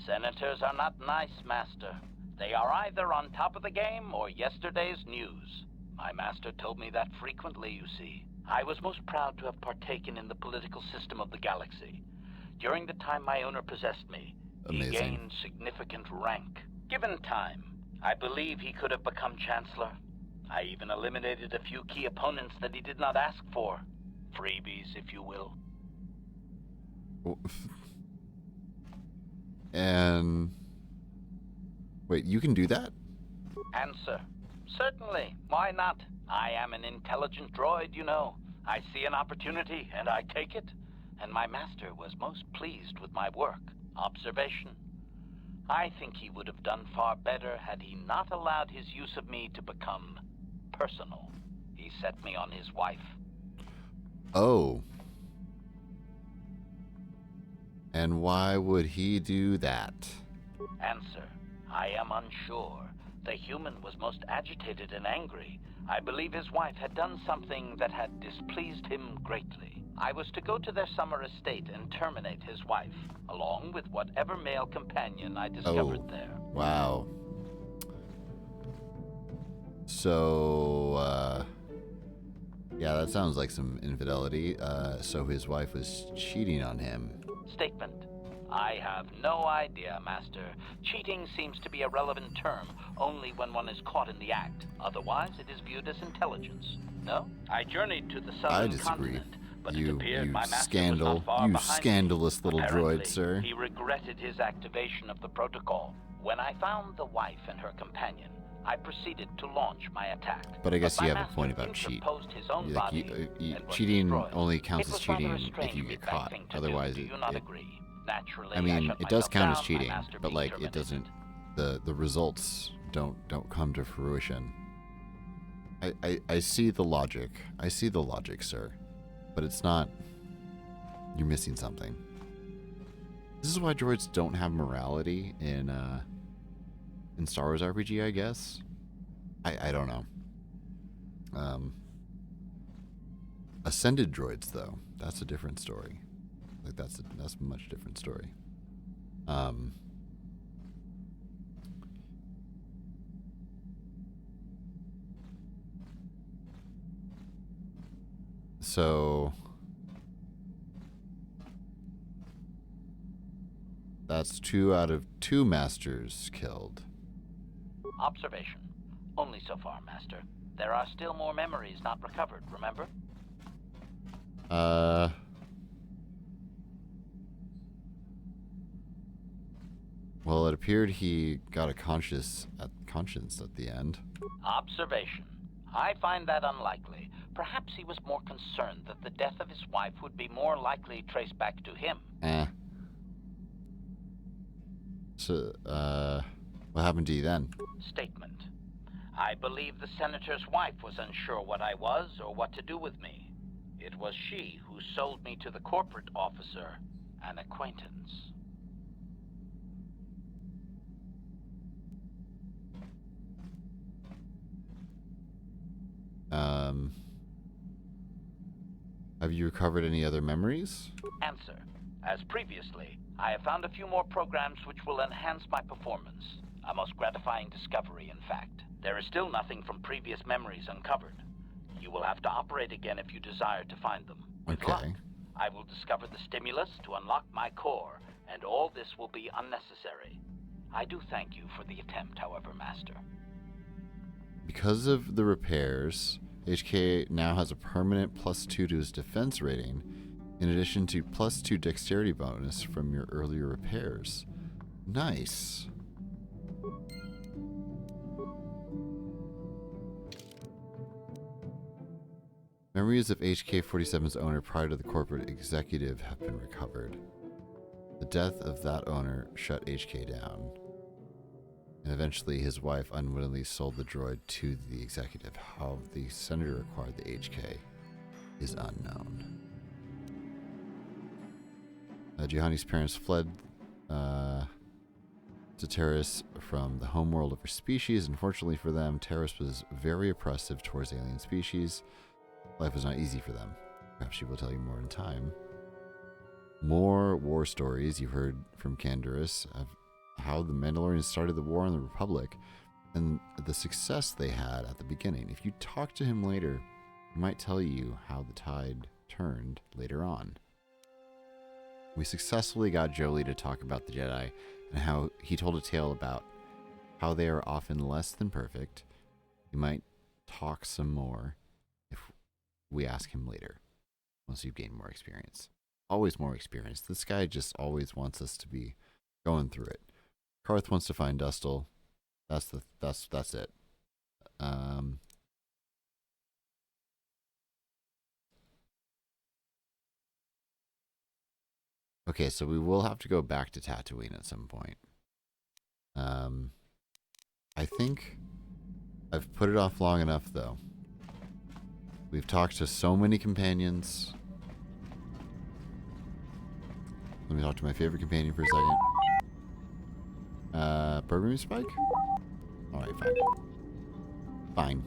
Senators are not nice, Master. They are either on top of the game or yesterday's news. My master told me that frequently, you see. I was most proud to have partaken in the political system of the galaxy. During the time my owner possessed me,
Amazing.
he gained significant rank. Given time, I believe he could have become Chancellor. I even eliminated a few key opponents that he did not ask for. Freebies, if you will.
And wait, you can do that?
Answer. Certainly. Why not? I am an intelligent droid, you know. I see an opportunity, and I take it. And my master was most pleased with my work. Observation. I think he would have done far better had he not allowed his use of me to become personal. He set me on his wife.
Oh. And why would he do that?
Answer. I am unsure. The human was most agitated and angry. I believe his wife had done something that had displeased him greatly. I was to go to their summer estate and terminate his wife, along with whatever male companion I discovered there.
Wow. So, yeah, that sounds like some infidelity. So his wife was cheating on him.
Statement. I have no idea, Master. Cheating seems to be a relevant term only when one is caught in the act. Otherwise, it is viewed as intelligence. No? I journeyed to the
I
southern
disagree.
continent, but it
You
appeared my master
scandal,
was not far
you
behind me.
scandalous little
Apparently,
droid, sir.
He regretted his activation of the protocol. When I found the wife and her companion, I proceeded to launch my attack.
But I guess
my
you have a
master
point about cheat.
interposed his own
Like,
body
you
and was
cheating
destroyed.
only counts
It
as
was rather
cheating
a
if
strange
you get
bad
caught.
thing to
Otherwise,
do you not agree? Naturally,
I mean,
shut
it does
myself
count as
down, my
cheating,
master
but
being
like it
terminated.
doesn't. The results don't come to fruition. I see the logic. I see the logic, sir, but it's not. You're missing something. This is why droids don't have morality in Star Wars RPG, I guess. I don't know. Ascended droids, though, that's a different story. Like that's a much different story. So that's 2 out of 2 masters killed.
Observation. Only so far, Master. There are still more memories not recovered, remember?
Well, it appeared he got a conscience at the end.
Observation. I find that unlikely. Perhaps he was more concerned that the death of his wife would be more likely traced back to him.
So, what happened to you then?
Statement. I believe the senator's wife was unsure what I was or what to do with me. It was she who sold me to the corporate officer, an acquaintance.
Have you recovered any other memories?
Answer. As previously, I have found a few more programs which will enhance my performance. A most gratifying discovery, in fact. There is still nothing from previous memories uncovered. You will have to operate again if you desire to find them. With luck, I will discover the stimulus to unlock my core, and all this will be unnecessary. I do thank you for the attempt, however, Master.
Because of the repairs, HK now has a permanent +2 to his defense rating, in addition to +2 dexterity bonus from your earlier repairs. Nice. Memories of HK-47's owner prior to the corporate executive have been recovered. The death of that owner shut HK down, and eventually his wife unwittingly sold the droid to the executive. How the senator acquired the HK is unknown. Juhani's parents fled to Terrace from the homeworld of her species. Unfortunately for them, Terrace was very oppressive towards alien species. Life was not easy for them. Perhaps she will tell you more in time. More war stories you heard from Canderous of how the Mandalorians started the war on the Republic and the success they had at the beginning. If you talk to him later, he might tell you how the tide turned later on. We successfully got Jolie to talk about the Jedi and how he told a tale about how they are often less than perfect. He might talk some more if we ask him later, once you've gained more experience. Always more experience. This guy just always wants us to be going through it. Karth wants to find Dustil. That's it. Okay, so we will have to go back to Tatooine at some point. I think I've put it off long enough, though. We've talked to so many companions. Let me talk to my favorite companion for a second. Programming Spike? Alright, fine.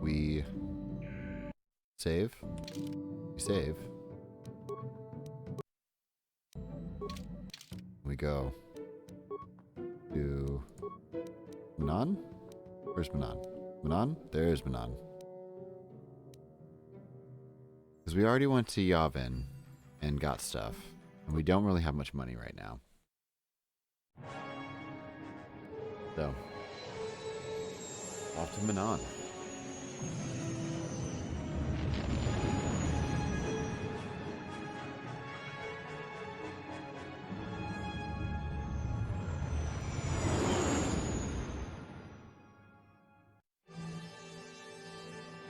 we save. We save. We go to Manon? Where's Manon? Manon? There's Manon. Because we already went to Yavin and got stuff. And we don't really have much money right now. So, off to Manon.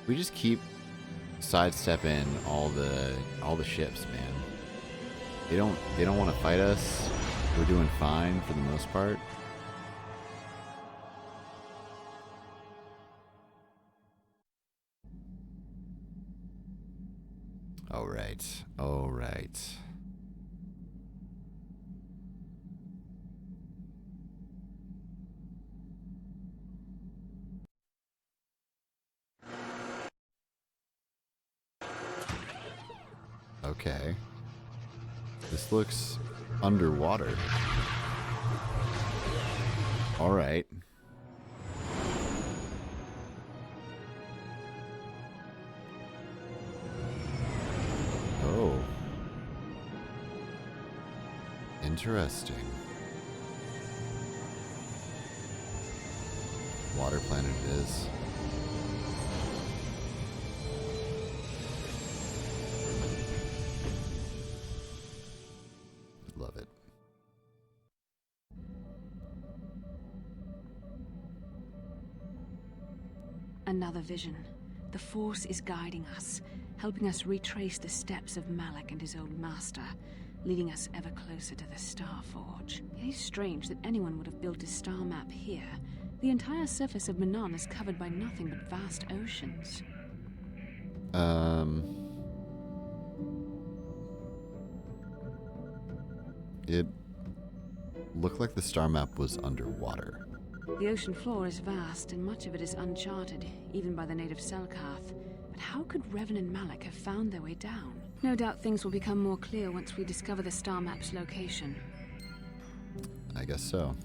We just keep sidestepping all the ships, man. They don't want to fight us. We're doing fine for the most part. All right. All right. Okay. This looks underwater. All right. Oh. Interesting. Water planet it is. Love it.
Another vision. The Force is guiding us, helping us retrace the steps of Malak and his old master, leading us ever closer to the Star Forge. It is strange that anyone would have built a star map here. The entire surface of Manon is covered by nothing but vast oceans.
It looked like the star map was underwater.
The ocean floor is vast, and much of it is uncharted, even by the native Selkath. But how could Revan and Malak have found their way down? No doubt things will become more clear once we discover the star map's location.
I guess so.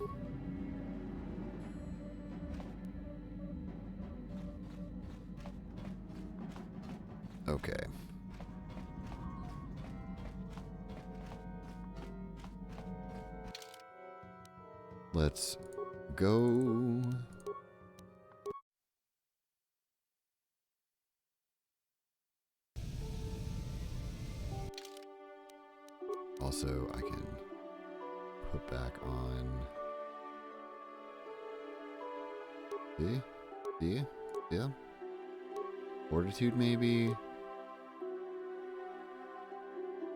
Okay. Let's go. Also, I can put back on. Yeah. Fortitude, maybe.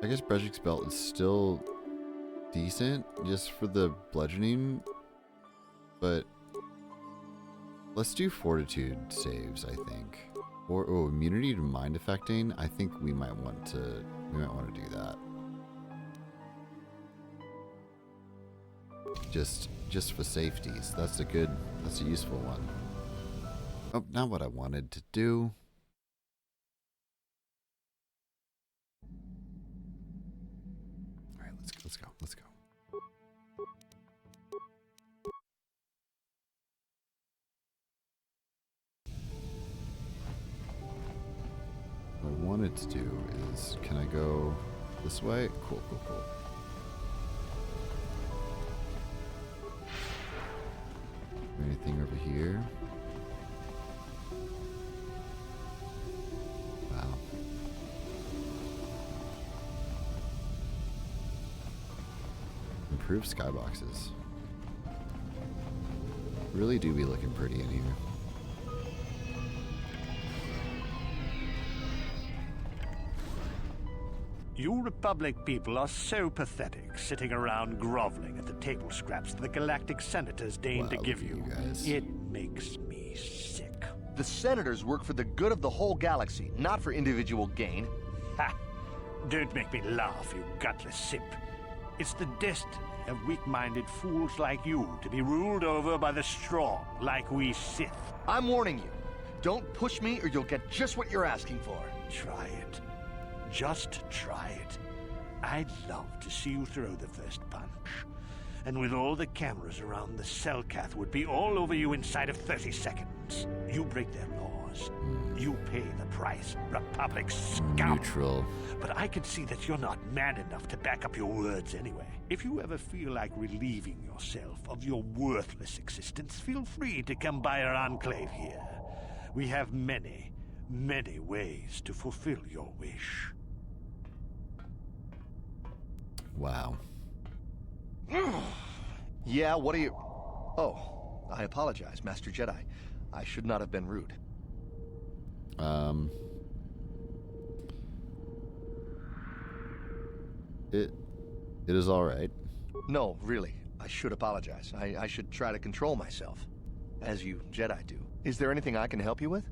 I guess Brejik's belt is still decent just for the bludgeoning, but let's do fortitude saves, I think. Or immunity to mind affecting. I think we might want to do that. Just for safeties. That's a useful one. Oh, not what I wanted to do. All right, let's go. What I wanted to do is, can I go this way? Cool. Anything over here? Wow. Improved skyboxes. Really do be looking pretty in here.
You Republic people are so pathetic, sitting around groveling at the table scraps that the galactic senators deign to give you. It makes me sick.
The senators work for the good of the whole galaxy, not for individual gain.
Ha! Don't make me laugh, you gutless simp. It's the destiny of weak-minded fools like you to be ruled over by the strong, like we Sith.
I'm warning you. Don't push me or you'll get just what you're asking for.
Try it. Just try it. I'd love to see you throw the first punch. And with all the cameras around, the Selkath would be all over you inside of 30 seconds. You break their laws. You pay the price, Republic scum.
Neutral.
But I can see that you're not man enough to back up your words anyway. If you ever feel like relieving yourself of your worthless existence, feel free to come by our enclave here. We have many, many ways to fulfill your wish.
Wow.
Yeah, what are you... Oh, I apologize, Master Jedi. I should not have been rude.
It is all right.
No, really. I should apologize. I should try to control myself. As you Jedi do. Is there anything I can help you with?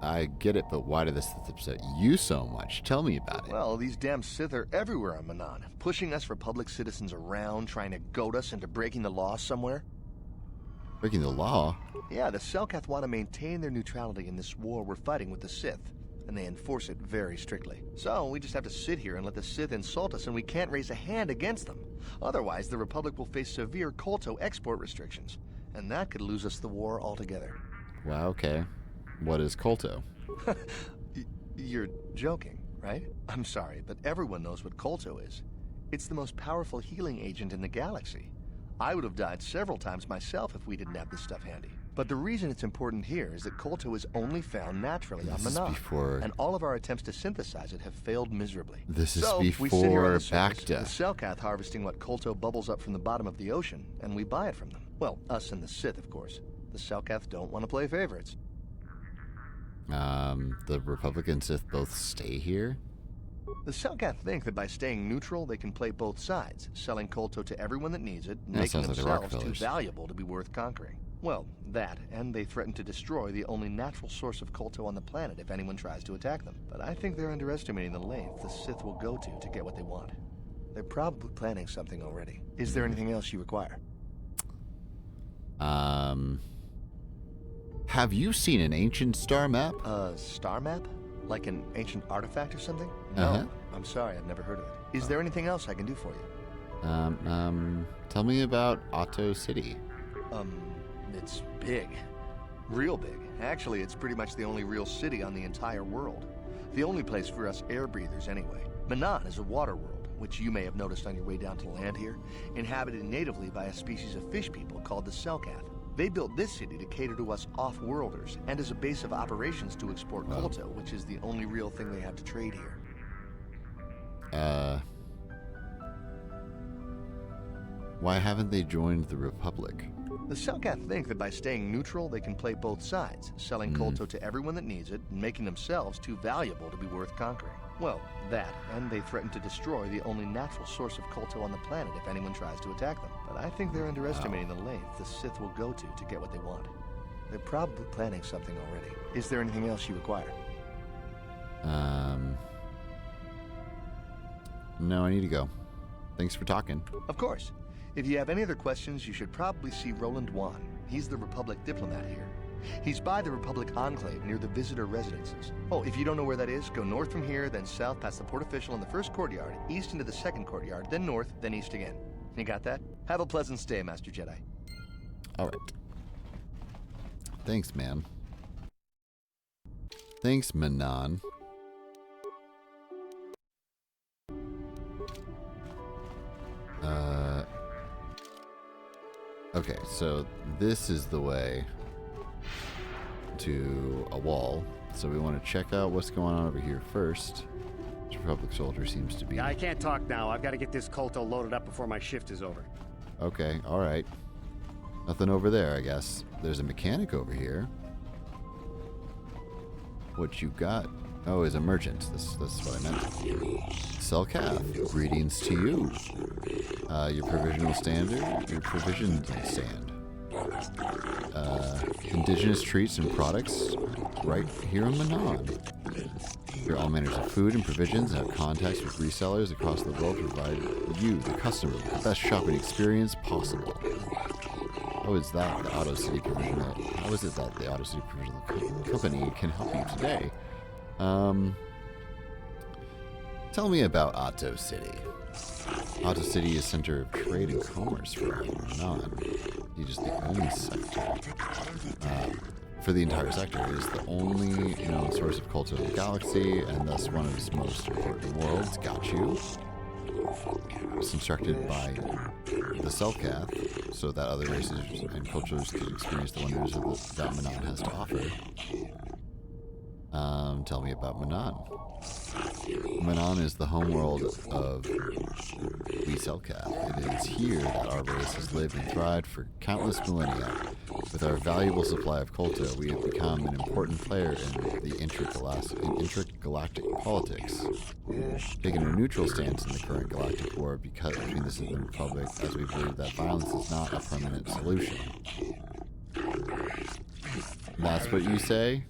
I get it, but why did this upset you so much? Tell me about it.
Well, these damn Sith are everywhere on Manan, pushing us Republic citizens around, trying to goad us into breaking the law somewhere.
Breaking the law?
Yeah, the Selkath want to maintain their neutrality in this war we're fighting with the Sith, and they enforce it very strictly. So we just have to sit here and let the Sith insult us, and we can't raise a hand against them. Otherwise, the Republic will face severe KOTOR export restrictions, and that could lose us the war altogether.
Wow, okay. What is KOTOR?
You're joking, right? I'm sorry, but everyone knows what KOTOR is. It's the most powerful healing agent in the galaxy. I would have died several times myself if we didn't have this stuff handy. But the reason it's important here is that KOTOR is only found naturally on Manan, and all of our attempts to synthesize it have failed miserably.
This is
so
before
we sit here on the
Bacta.
surface, the Selkath harvesting what KOTOR bubbles up from the bottom of the ocean, and we buy it from them. Well, us and the Sith, of course. The Selkath don't want to play favorites.
The Republic and Sith both stay here?
The Selkath think that by staying neutral, they can play both sides, selling KOTOR to everyone that needs it, and
Yeah,
making
sounds like the
themselves too
Rockefellers.
valuable to be worth conquering. Well, that, and they threaten to destroy the only natural source of KOTOR on the planet if anyone tries to attack them. But I think they're underestimating the length the Sith will go to get what they want. They're probably planning something already. Is there anything else you require?
Have you seen an ancient star map?
A star map? Like an ancient artifact or something?
Uh-huh.
No, I'm sorry, I've never heard of it. Is there anything else I can do for you?
Tell me about Otto City.
It's big. Real big. Actually, it's pretty much the only real city on the entire world. The only place for us air breathers, anyway. Manan is a water world, which you may have noticed on your way down to land here, inhabited natively by a species of fish people called the Selkath. They built this city to cater to us off-worlders, and as a base of operations to export KOTOR, which is the only real thing they have to trade here.
Why haven't they joined the Republic?
The Selkath think that by staying neutral, they can play both sides, selling KOTOR to everyone that needs it, and making themselves too valuable to be worth conquering. Well, that, and they threaten to destroy the only natural source of KOTOR on the planet if anyone tries to attack them. But I think they're underestimating the length the Sith will go to get what they want. They're probably planning something already. Is there anything else you require?
No, I need to go. Thanks for talking.
Of course. If you have any other questions, you should probably see Roland Wan. He's the Republic diplomat here. He's by the Republic Enclave near the visitor residences. Oh, if you don't know where that is, go north from here, then south past the port official in the first courtyard, east into the second courtyard, then north, then east again. You got that? Have a pleasant stay, Master Jedi.
All right. Thanks, man. Thanks, Manan. Okay, so this is the way to a wall. So we want to check out what's going on over here first. This Republic soldier seems to be...
Yeah, I can't talk now. I've got to get this KOTOR loaded up before my shift is over.
Okay, alright. Nothing over there, I guess. There's a mechanic over here. What you got? Oh, is a merchant. That's what I meant. Selkath, greetings to you. Your provisional standard, your provision stand. Indigenous treats and products right here in Manan. Here are all manners of food and provisions and have contacts with resellers across the world to provide you, the customer, with the best shopping experience possible. How is that the Auto City Provisional? How is it that the Auto City Provisional Company can help you today? Tell me about Auto City. Auto City is center of trade and commerce for Manon. It is the only sector for the entire sector. It is the only known source of culture in the galaxy, and thus one of its most important worlds. Got you. It was constructed by the Selkath, so that other races and cultures could experience the wonders of that Manon has to offer. Tell me about Manon. Manon is the homeworld of the Selkath. It is here that our race has lived and thrived for countless millennia. With our valuable supply of Kolto, we have become an important player in the intergalactic politics. Taking a neutral stance in the current galactic war between the Sith and Republic, as we believe that violence is not a permanent solution. That's what you say?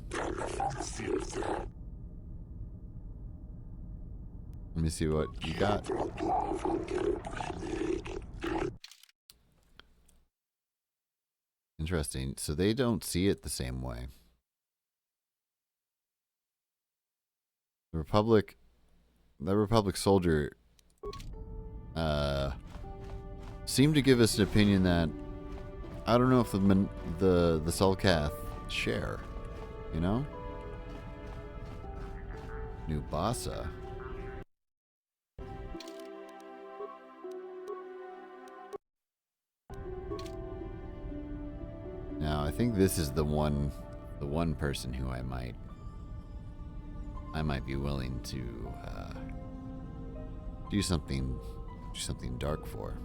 Let me see what you got. Interesting. So they don't see it the same way. The Republic soldier seemed to give us an opinion that I don't know if the Selkath share, you know? New Bassa. Now, I think this is the one person who I might be willing to do something dark for.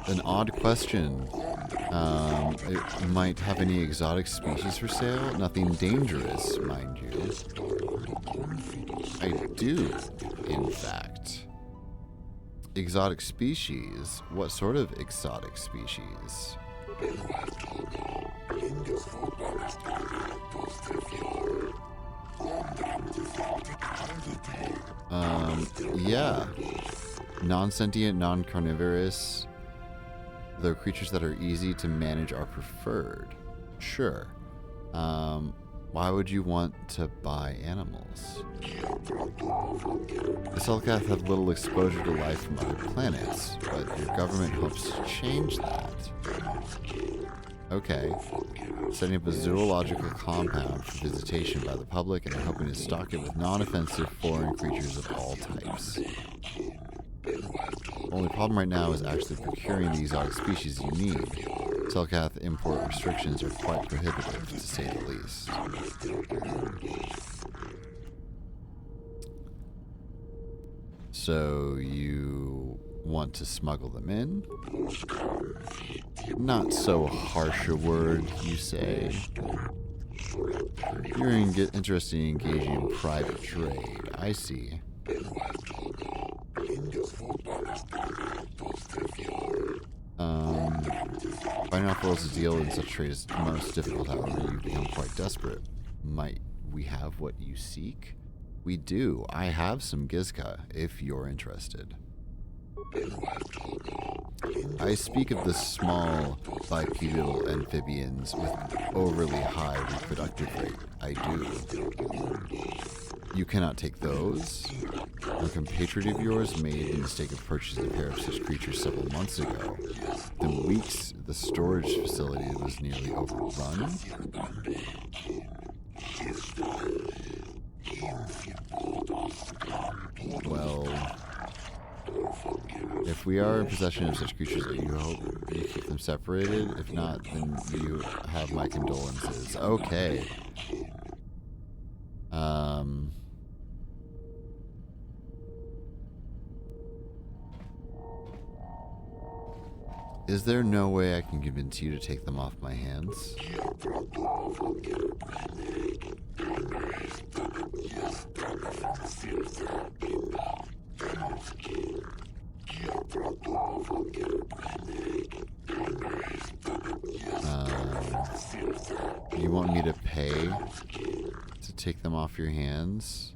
An odd question. It might have any exotic species for sale? Nothing dangerous, mind you. I do, in fact. Exotic species? What sort of exotic species? Yeah. Non-sentient, non-carnivorous. Though creatures that are easy to manage are preferred. Sure. Why would you want to buy animals? The Selkath have little exposure to life from other planets, but your government hopes to change that. Okay. Setting up a zoological compound for visitation by the public, and hoping to stock it with non-offensive foreign creatures of all types. The only problem right now is actually procuring the exotic species you need. Selkath import restrictions are quite prohibitive, to say the least. So you want to smuggle them in? Not so harsh a word, you say. You're interested in engaging in private trade. I see. Finding out for to deal in such trade is most difficult, however, you become quite desperate. Might we have what you seek? We do. I have some Gizka, if you're interested. I speak of the small bipedal amphibians with overly high reproductive rate. I do. You cannot take those? A compatriot of yours made the mistake of purchasing a pair of such creatures several months ago. In weeks, the storage facility was nearly overrun. Well, if we are in possession of such creatures, you hope you keep them separated? If not, then you have my condolences. Okay. Is there no way I can convince you to take them off my hands? You want me to pay to take them off your hands?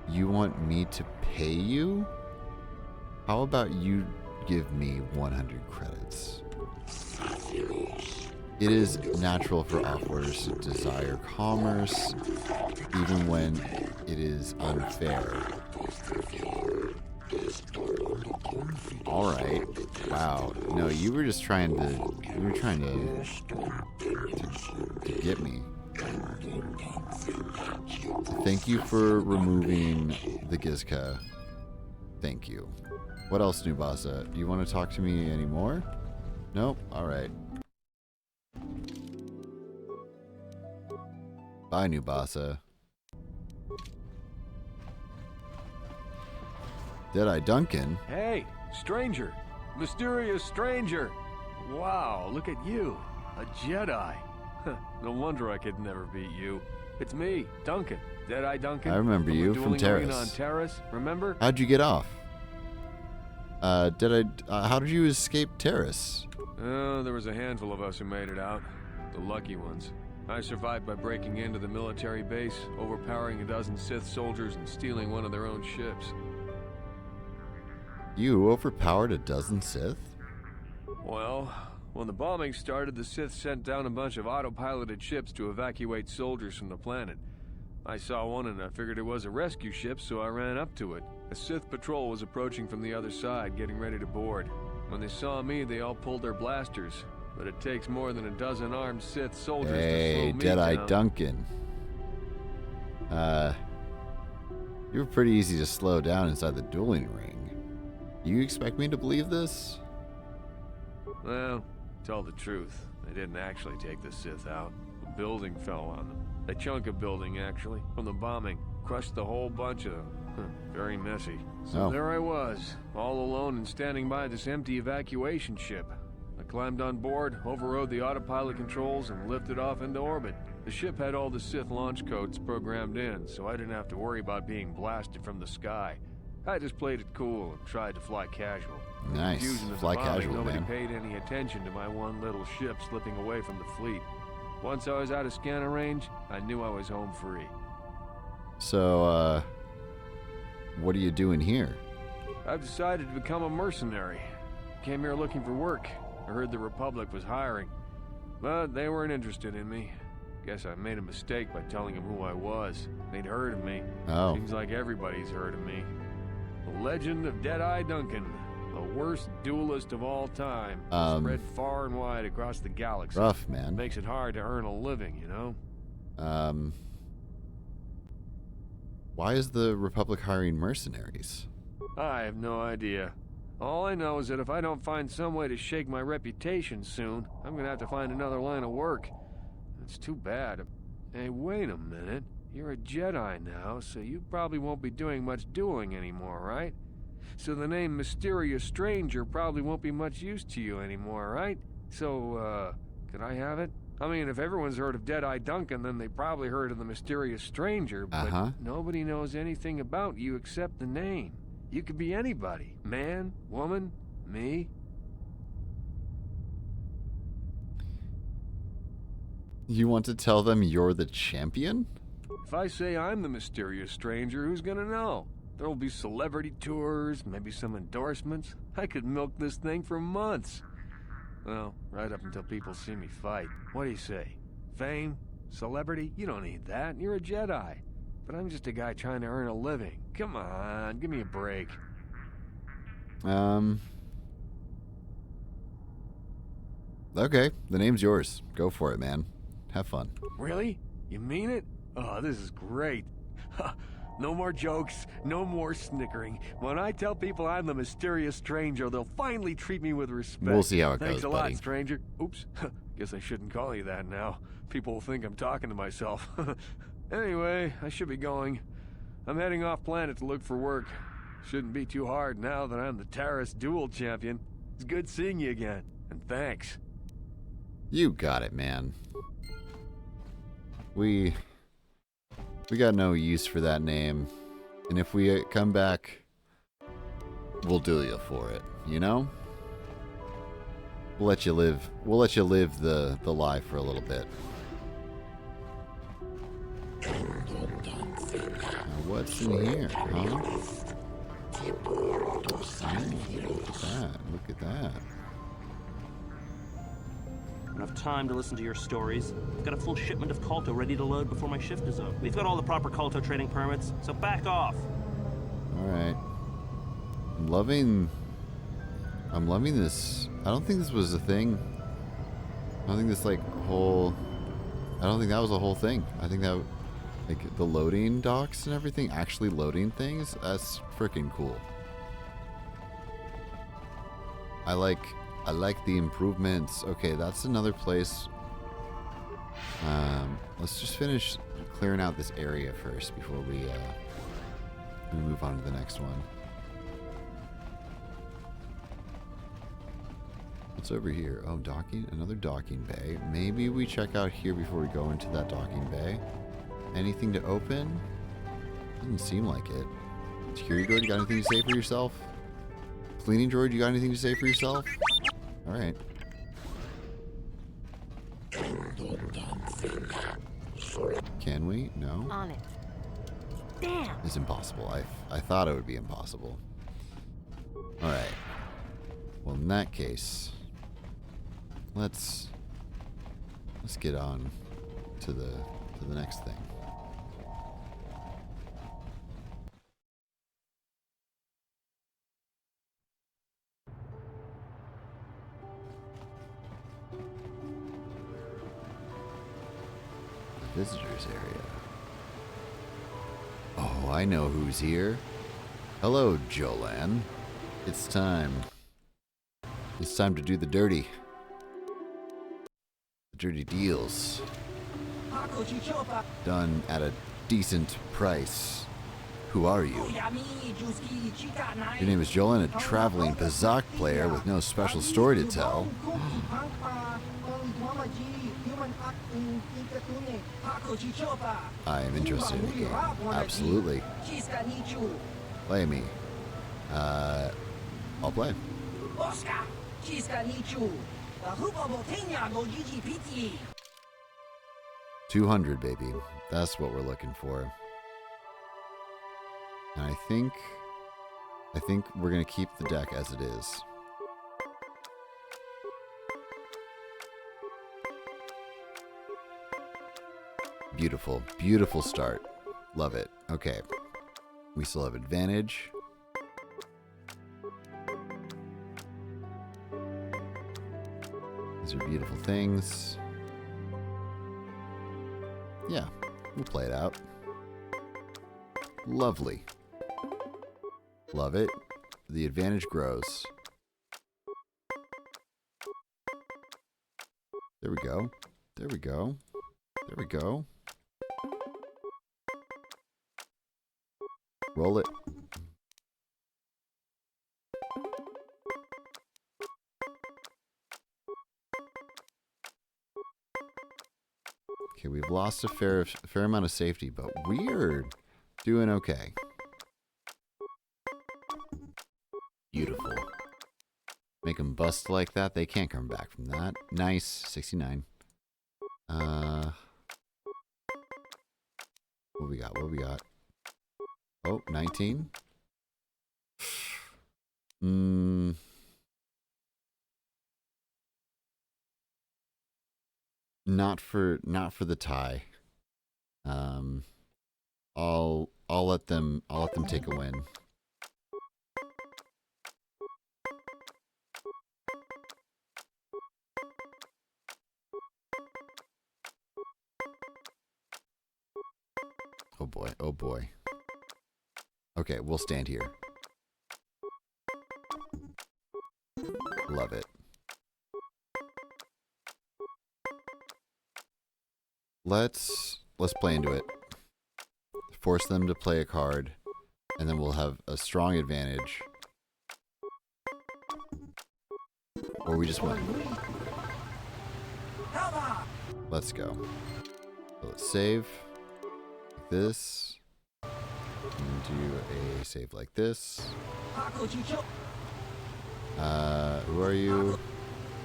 You want me to pay you? How about you give me 100 credits? It is natural for offers to desire commerce, even when it is unfair. Alright. Wow. No, you were just trying to... You were trying to get me. Thank you for removing the Gizka. Thank you. What else, Nubasa? You want to talk to me anymore? Nope? Alright. Bye, Nubasa. Deadeye Duncan?
Hey, stranger. Mysterious stranger. Wow, look at you. A Jedi. No wonder I could never beat you. It's me, Duncan. Deadeye Duncan.
I remember you from Terrace.
On Terrace, remember?
How'd you get off? How did you escape Terrace?
There was a handful of us who made it out. The lucky ones. I survived by breaking into the military base, overpowering a dozen Sith soldiers, and stealing one of their own ships.
You overpowered a dozen Sith?
Well, when the bombing started, the Sith sent down a bunch of autopiloted ships to evacuate soldiers from the planet. I saw one and I figured it was a rescue ship, so I ran up to it. A Sith patrol was approaching from the other side, getting ready to board. When they saw me, they all pulled their blasters. But it takes more than a dozen armed Sith soldiers to slow me
Deadeye
down.
Duncan. You were pretty easy to slow down inside the dueling ring. You expect me to believe this?
Well, to tell the truth, they didn't actually take the Sith out. A building fell on them. A chunk of building, actually, from the bombing. Crushed the whole bunch of them. Very messy. So there I was, all alone and standing by this empty evacuation ship. I climbed on board, overrode the autopilot controls, and lifted off into orbit. The ship had all the Sith launch codes programmed in, so I didn't have to worry about being blasted from the sky. I just played it cool and tried to fly casual.
Nice. Fly casual,
nobody
man.
paid any attention to my one little ship slipping away from the fleet. Once I was out of scanner range, I knew I was home free.
So, what are you doing here?
I've decided to become a mercenary. Came here looking for work. I heard the Republic was hiring, but they weren't interested in me. Guess I made a mistake by telling them who I was. They'd heard of me.
Oh.
Seems like everybody's heard of me. The legend of Deadeye Duncan, the worst duelist of all time, spread far and wide across the galaxy.
Rough, man.
Makes it hard to earn a living, you know?
Why is the Republic hiring mercenaries?
I have no idea. All I know is that if I don't find some way to shake my reputation soon, I'm gonna have to find another line of work. It's too bad. Hey, wait a minute. You're a Jedi now, so you probably won't be doing much dueling anymore, right? So the name Mysterious Stranger probably won't be much use to you anymore, right? So, can I have it? I mean, if everyone's heard of Deadeye Duncan, then they probably heard of the Mysterious Stranger, but nobody knows anything about you except the name. You could be anybody. Man, woman, me.
You want to tell them you're the champion?
If I say I'm the Mysterious Stranger, who's gonna know? There'll be celebrity tours, maybe some endorsements. I could milk this thing for months. Well, right up until people see me fight. What do you say? Fame? Celebrity? You don't need that. You're a Jedi. But I'm just a guy trying to earn a living. Come on, give me a break.
Okay, the name's yours. Go for it, man. Have fun.
Really? You mean it? Oh, this is great. No more jokes, no more snickering. When I tell people I'm the Mysterious Stranger, they'll finally treat me with respect.
We'll see how it
Thanks
goes,
a lot,
buddy.
stranger. Oops. Guess I shouldn't call you that now. People will think I'm talking to myself. Anyway, I should be going. I'm heading off planet to look for work. Shouldn't be too hard now that I'm the Terrace duel champion. It's good seeing you again, and thanks.
You got it, man. We got no use for that name. And if we come back, we'll duel you for it, you know? We'll let you live the lie for a little bit. What's in here, huh? Oh, look at that. Look at that.
Enough time to listen to your stories. We've got a full shipment of Kolto ready to load before my shift is up. We've got all the proper Kolto trading permits, so back off.
Alright. I'm loving this. I don't think this was a thing. I don't think this like whole... I don't think that was a whole thing. I think that like the loading docks and everything, actually loading things, that's freaking cool. I like the improvements. Okay, that's another place. Let's just finish clearing out this area first before we move on to the next one. What's over here? Oh, docking. Another docking bay. Maybe we check out here before we go into that docking bay. Anything to open? Doesn't seem like it. Security droid, you got anything to say for yourself? Cleaning droid, you got anything to say for yourself? Alright. Can we? No?
On it. Damn!
It's impossible. I thought it would be impossible. Alright. Well, in that case, let's get on to the next thing. The visitors area. Oh, I know who's here. Hello, Jolan. It's time. It's time to do the dirty. The dirty deals. Done at a decent price. Who are you? Your name is Jolan, a traveling Pazak player with no special story to tell. I am interested in the game. Absolutely. Play me. I'll play. 200, baby. That's what we're looking for. And I think we're gonna keep the deck as it is. Beautiful, beautiful start. Love it. Okay. We still have advantage. These are beautiful things. Yeah, we'll play it out. Lovely. Love it. The advantage grows. There we go. There we go. There we go. Roll it. Okay, we've lost a fair amount of safety, but we're doing okay. Beautiful. Make them bust like that. They can't come back from that. Nice. 69. What we got? What we got? Oh, 19. Not for the tie. I'll let them take a win. Oh boy, oh boy. Okay, we'll stand here. Love it. Let's play into it. Force them to play a card, and then we'll have a strong advantage. Or we just win. Let's go. So let's save like this. And do a save like this. Who are you?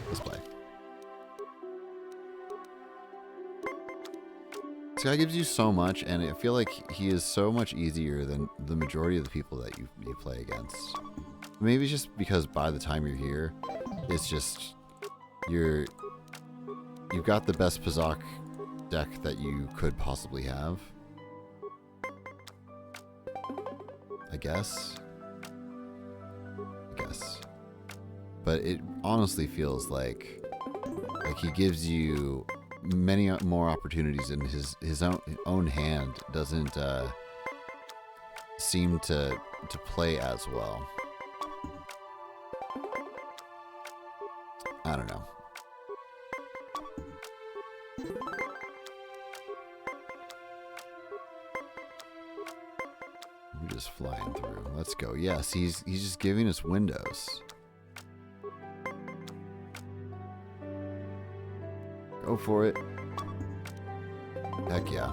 Let's play. guy gives you so much, and I feel like he is so much easier than the majority of the people that you play against. Maybe it's just because by the time you're here, it's just you've got the best Pazak deck that you could possibly have. I guess. But it honestly feels like he gives you many more opportunities, and his own hand doesn't seem to play as well. I don't know. We're just flying through. Let's go. Yes, he's just giving us windows. Go for it. Heck yeah.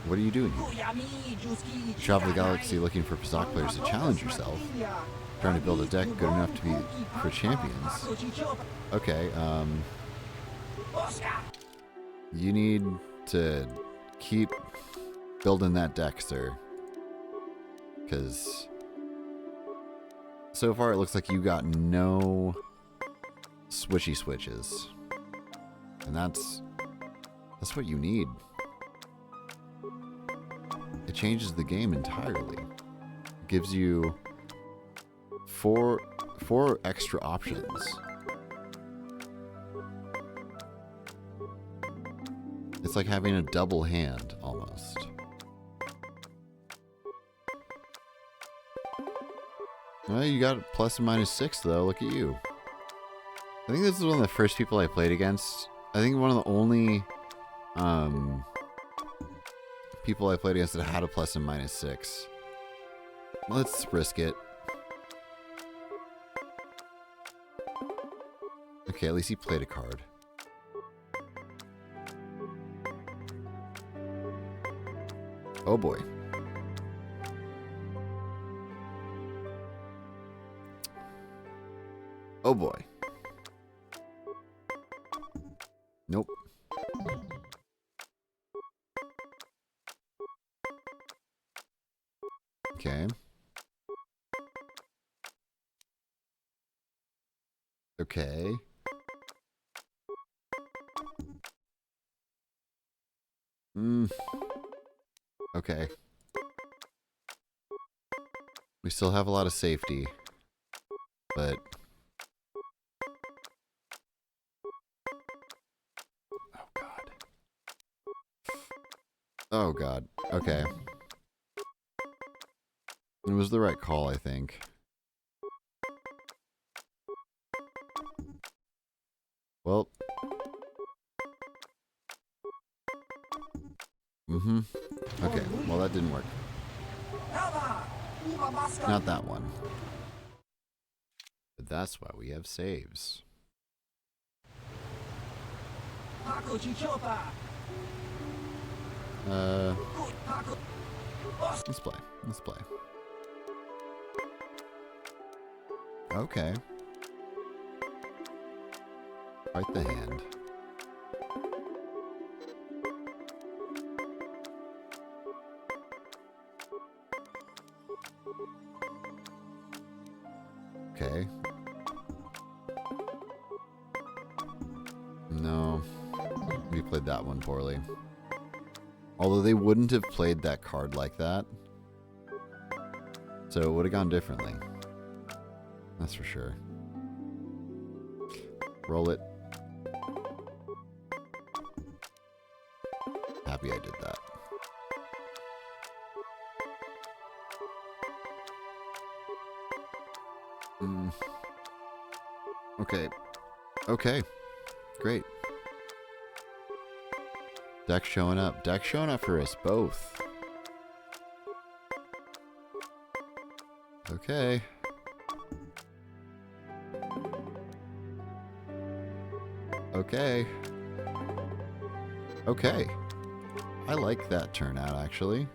What are you doing here? You travel the galaxy looking for Pazak players to challenge yourself. Trying to build a deck good enough to be for champions. Okay, you need to keep building that deck, sir. Because so far it looks like you got no switchy switches. And that's what you need. It changes the game entirely. It gives you four extra options. It's like having a double hand almost. Well, you got plus and minus 6 though. Look at you. I think this is one of the first people I played against. I think one of the only people I played against that had a plus and minus 6. Let's risk it. Okay, at least he played a card. Oh boy. Oh boy. Nope. Okay. Okay. Okay. We still have a lot of safety, but oh god. Oh god. Okay. It was the right call, I think. Well. Okay, well that didn't work. Not that one. But that's why we have saves. Let's play. Let's play. Okay. Quite the hand. Okay. No. We played that one poorly. Although they wouldn't have played that card like that. So it would have gone differently. That's for sure. Roll it. Happy I did that. Okay. Okay. Great. Deck showing up. Deck showing up for us both. Okay. Okay. Okay. I like that turnout, actually.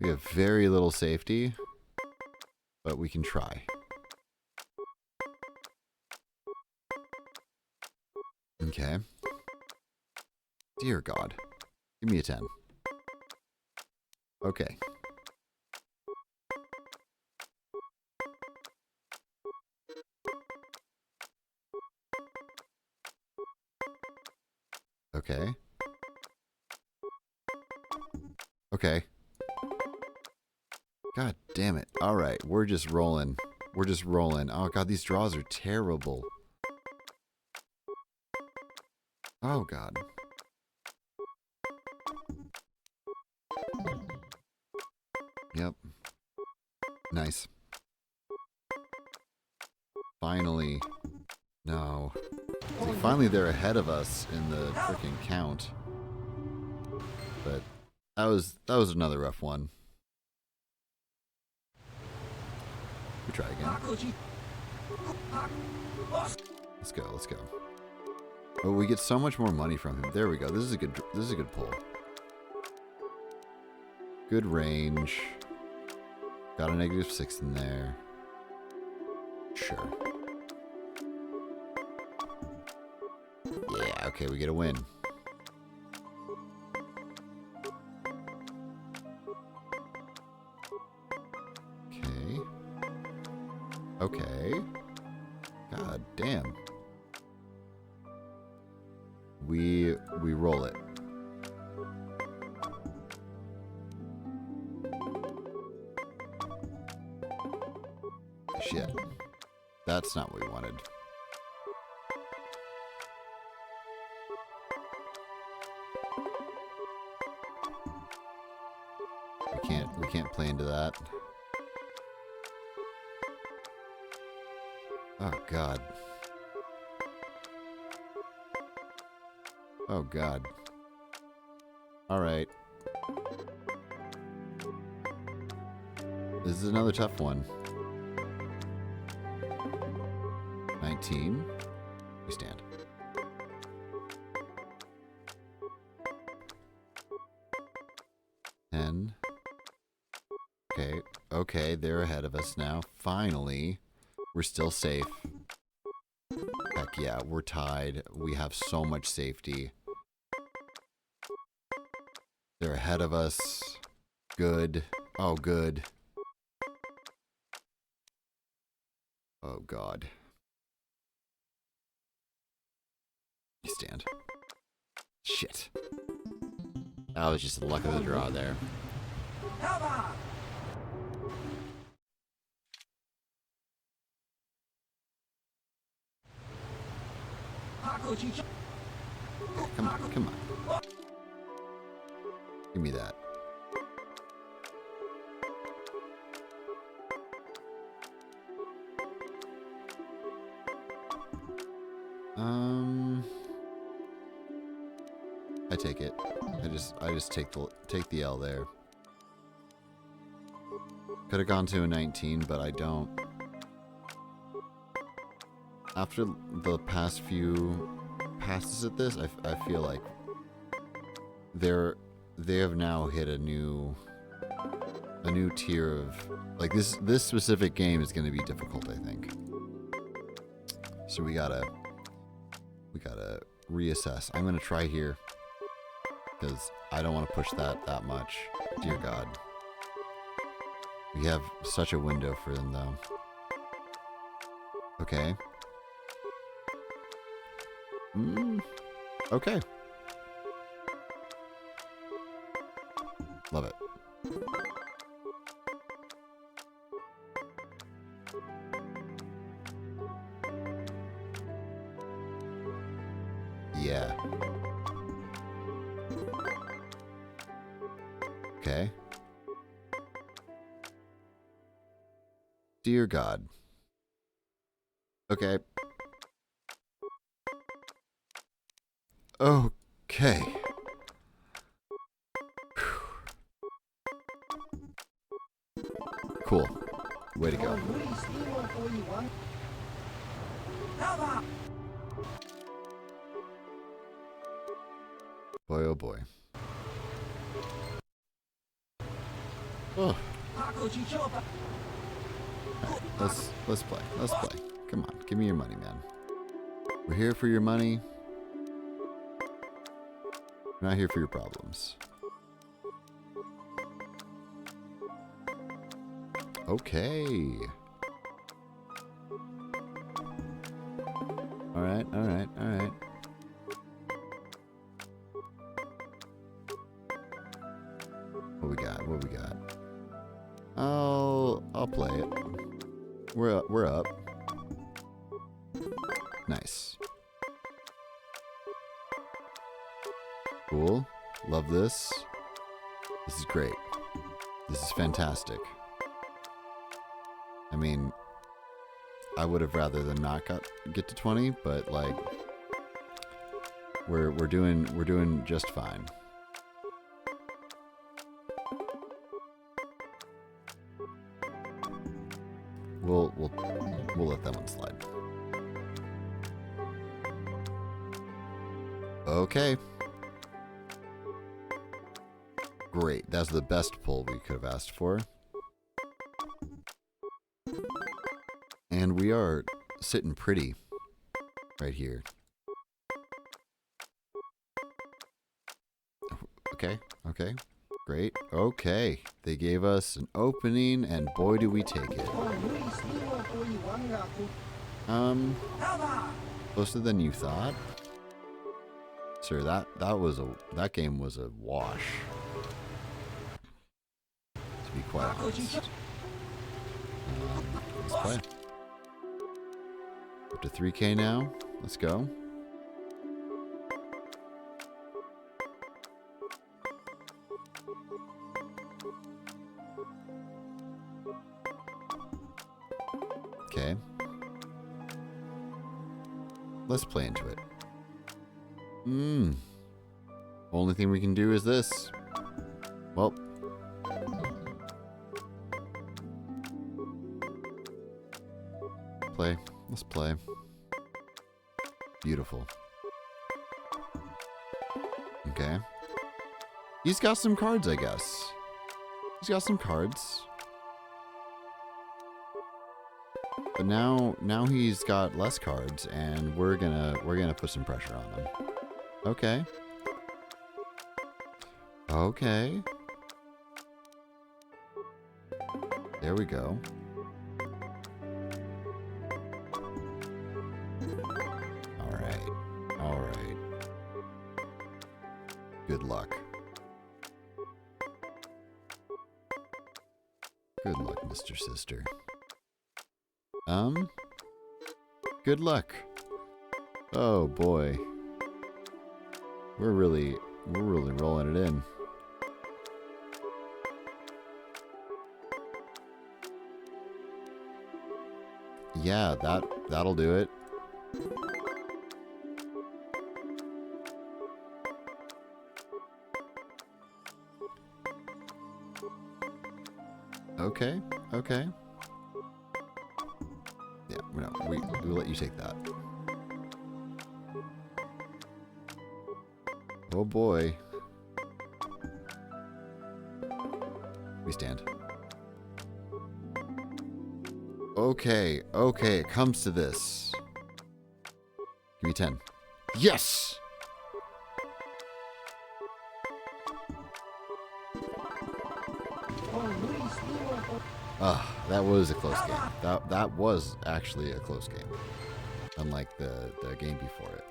We have very little safety, but we can try. Okay. Dear God. Give me a 10. Okay. Okay. Okay. God damn it. Alright, we're just rolling. We're just rolling. Oh god, these draws are terrible. Oh god. Yep. Nice. Finally. No. See, finally they're ahead of us in the freaking count. But that was another rough one. We try again. Let's go, let's go. Oh, we get so much more money from him. There we go. This is a good pull. Good range. Got a -6 in there. Sure. Yeah, okay, we get a win. Okay. Okay. God damn. We roll it. Shit. That's not what we wanted. We can't play into that. Oh god. Oh god. Alright. This is another tough one. 19. We stand. Okay. Okay, they're ahead of us now. Finally. We're still safe. Heck yeah, we're tied. We have so much safety. They're ahead of us. Good. Oh, good. Oh, God. You stand. Shit. That was just the luck of the draw there. Come on, come on. Give me that. I take it. I just take the L there. Could have gone to a 19, but I don't. After the past few passes at this, I feel like they have now hit a new tier of, like, this specific game is going to be difficult, I think. So we gotta reassess. I'm gonna try here because I don't want to push that much. Dear God, we have such a window for them though. Okay. Okay. Love it. Yeah. Okay. Dear God. Okay. Okay. Cool. Way to go. Boy, oh boy. Oh. Right, let's play. Let's play. Come on, give me your money, man. We're here for your money. We're not here for your problems. Okay. Alright, alright, alright. What we got? What we got? I'll play it. We're up. Nice. Cool. Love this. This is great. This is fantastic. I mean, I would have rather than not get to 20, but like we're doing just fine. We'll let that one slide. Okay. Great. That's the best pull we could have asked for. And we are sitting pretty right here. Okay. Okay. Great. Okay. They gave us an opening, and boy, do we take it. Closer than you thought? Sir, that game was a wash. To be quite honest. Let's play. Up to 3K now. Let's go. Okay. Let's play into it. Only thing we can do is this. Well. Play. Let's play. Beautiful. Okay. He's got some cards, I guess. He's got some cards. But now he's got less cards, and we're gonna put some pressure on him. Okay. Okay. There we go. Alright. Alright. Good luck. Good luck, Mr. Sister. Good luck. Oh boy. We're really rolling it in. Yeah, that'll do it. Okay, okay. Yeah, no, we'll let you take that. Oh boy. We stand. Okay, okay, it comes to this. Give me 10. Yes! That was a close game. That was actually a close game. Unlike the game before it.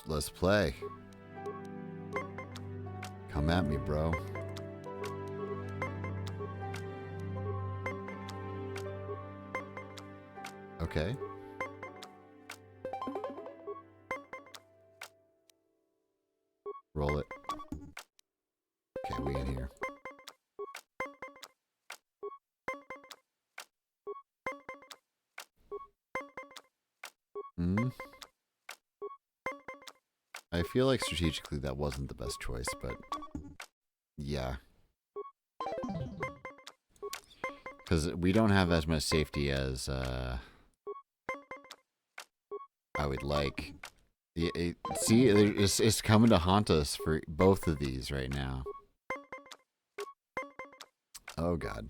Let's play. Come at me, bro. Okay. Roll it. Okay, we in here. I feel like strategically that wasn't the best choice, but yeah. Because we don't have as much safety as I would like. See, it's coming to haunt us for both of these right now. Oh, God.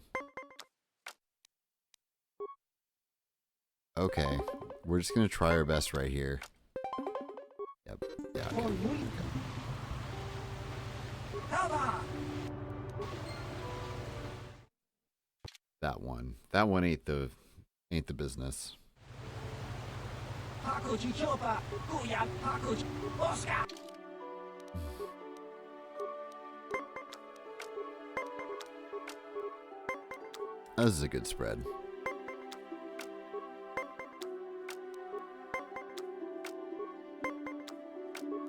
Okay. We're just going to try our best right here. Yep. Yeah, okay. That one. That one ain't the business. This is a good spread.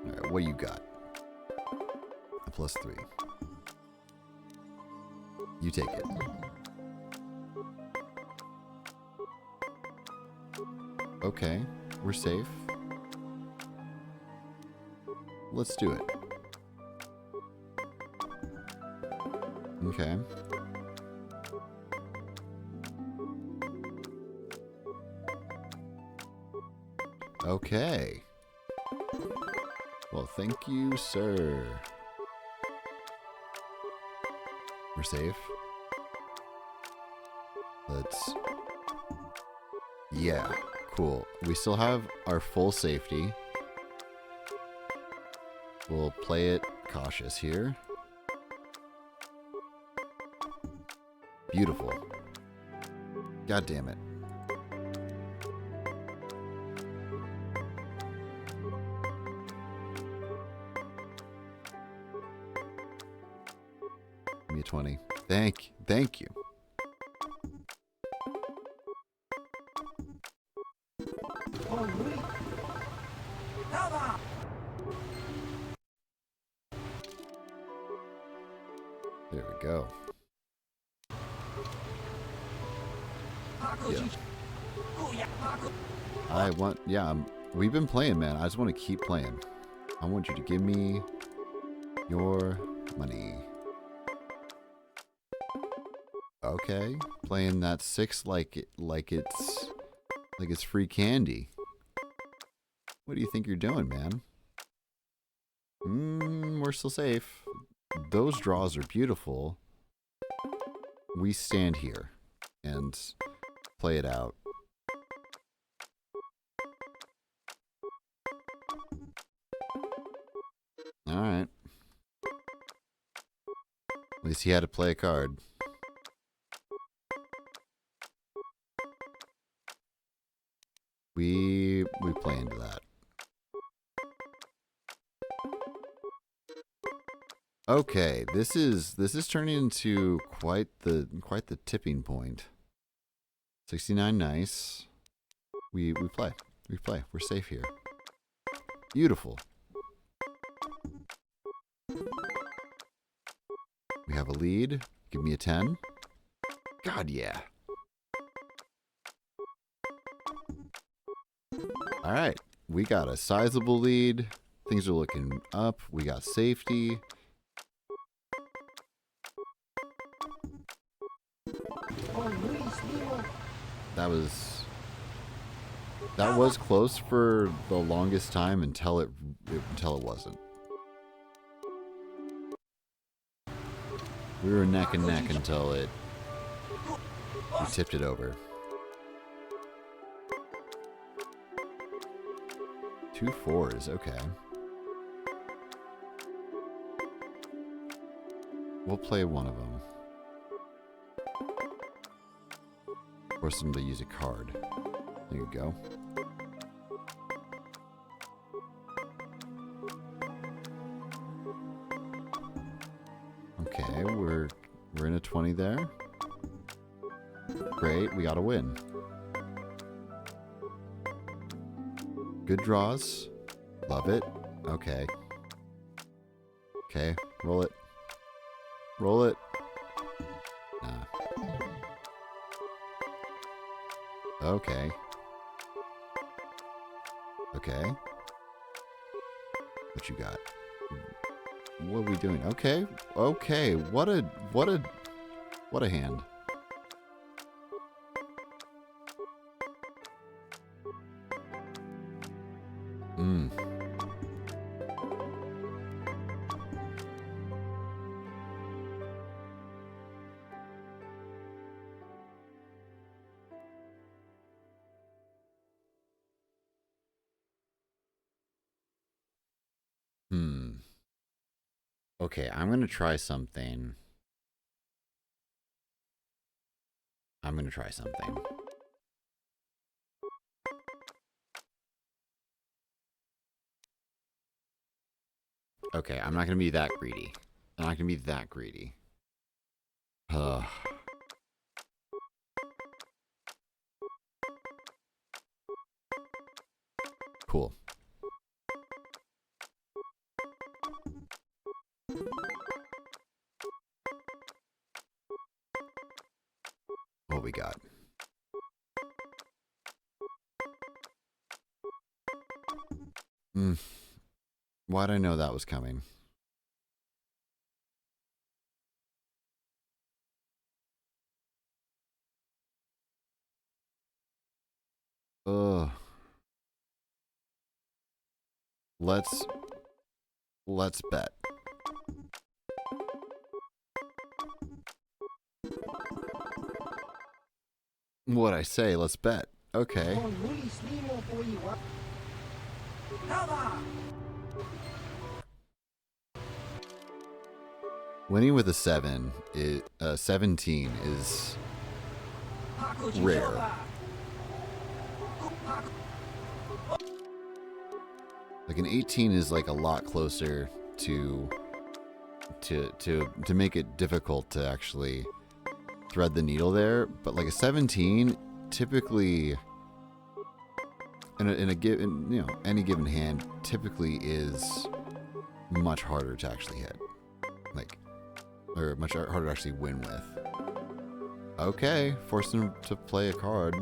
Alright, what do you got? A +3. You take it. Okay, we're safe. Let's do it. Okay. Okay. Well, thank you, sir. We're safe. Let's... Yeah, cool. We still have our full safety. We'll play it cautious here. Beautiful. God damn it. Give me a 20. Thank you. There we go. Yeah. We've been playing, man. I just want to keep playing. I want you to give me your money. Okay, playing that 6 like it's free candy. What do you think you're doing, man? We're still safe. Those draws are beautiful. We stand here and play it out. Alright. At least he had to play a card. We play into that. Okay, this is turning into quite the tipping point. 69, nice. We play. We're safe here. Beautiful. We have a lead. Give me a 10. God, yeah. All right, we got a sizable lead. Things are looking up. We got safety. That was close for the longest time until it wasn't. We were neck and neck until we tipped it over. 2 4s, okay. We'll play one of them. Force them to use a card. There you go. Okay, we're in a 20 there. Great, we got a win. Good draws. Love it. Okay. Okay, roll it. Roll it. Nah. Okay. Okay. What you got? What are we doing? Okay. Okay. What a hand. Hmm. Hmm. Okay, I'm gonna try something. I'm gonna try something. Okay, I'm not gonna be that greedy. I'm not gonna be that greedy. Ugh. Cool. What we got? Hmm. Why'd I know that was coming? Ugh. Let's bet. What'd I say? Let's bet. Okay. Winning with a 17 is rare. Like an 18 is like a lot closer to make it difficult to actually thread the needle there, but like a 17 typically in any given hand typically is much harder to actually hit. Like, or much harder to actually win with. Okay, force them to play a card.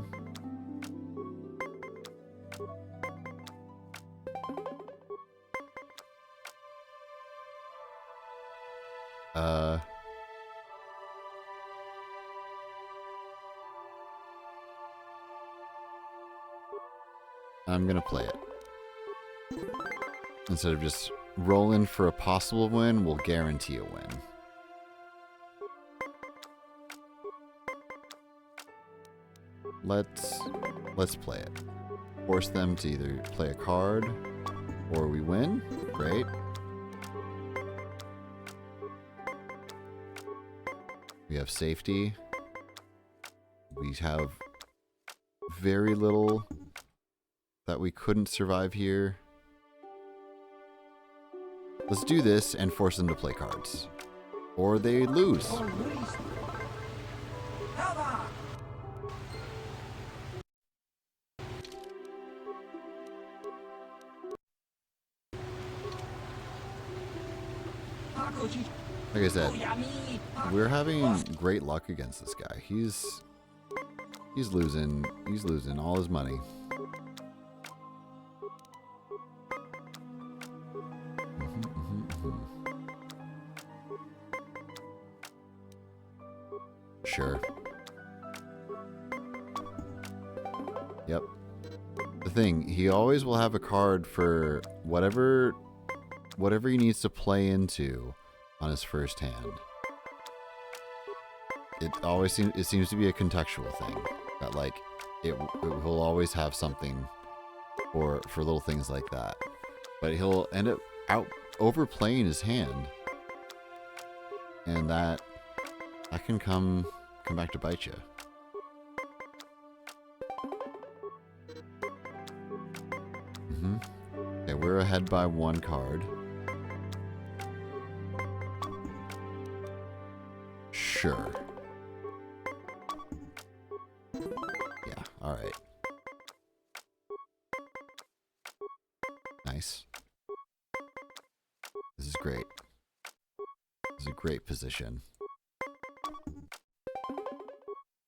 I'm gonna play it. Instead of just rolling for a possible win, we'll guarantee a win. Let's play it. Force them to either play a card or we win. Great. We have safety. We have very little that we couldn't survive here. Let's do this and force them to play cards. Or they lose. Like I said, we're having great luck against this guy. He's losing all his money. Sure. Yep. The thing, he always will have a card for whatever he needs to play into on his first hand. It seems to be a contextual thing that like it will always have something for little things like that, but he'll end up overplaying his hand, and that can come back to bite you. Okay, we're ahead by one card. Sure. Yeah, alright. Nice. This is great. This is a great position.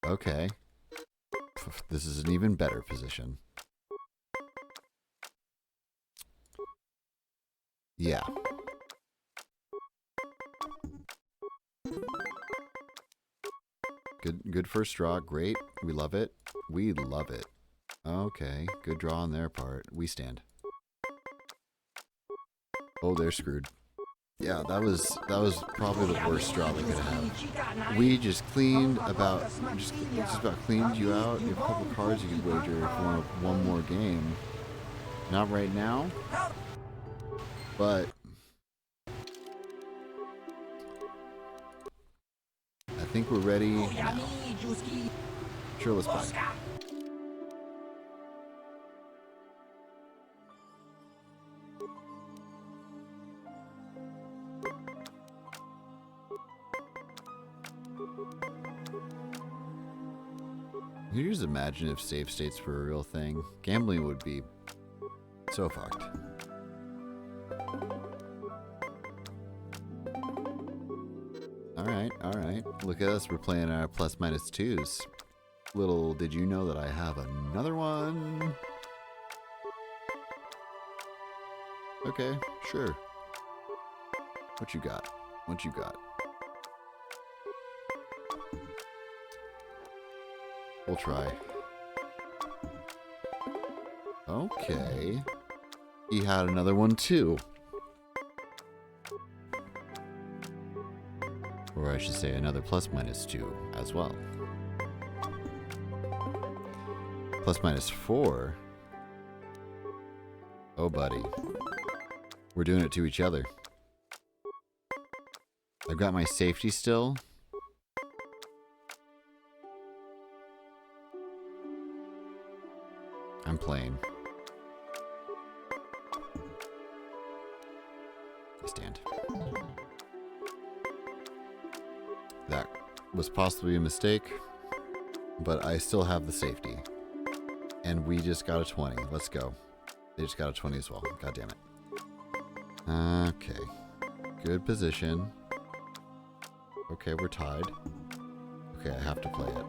Okay. This is an even better position. Yeah. Good first draw. Great. We love it. We love it. Okay. Good draw on their part. We stand. Oh, they're screwed. Yeah, that was probably the worst straw they could have. We just cleaned about just about cleaned you out. You have a couple cards you could wager for one more game. Not right now, but I think we're ready now. Sure, let's buy. Can you just imagine if save states were a real thing? Gambling would be so fucked. Alright. Look at us, we're playing our plus minus twos. Little did you know that I have another one. Okay, sure. What you got? What you got? We'll try. Okay. He had another one too. Or I should say another plus minus 2 as well. Plus minus 4. Oh, buddy. We're doing it to each other. I've got my safety still. I'm playing. I stand. That was possibly a mistake, but I still have the safety. And we just got a 20. Let's go. They just got a 20 as well. God damn it. Okay. Good position. Okay, we're tied. Okay, I have to play it.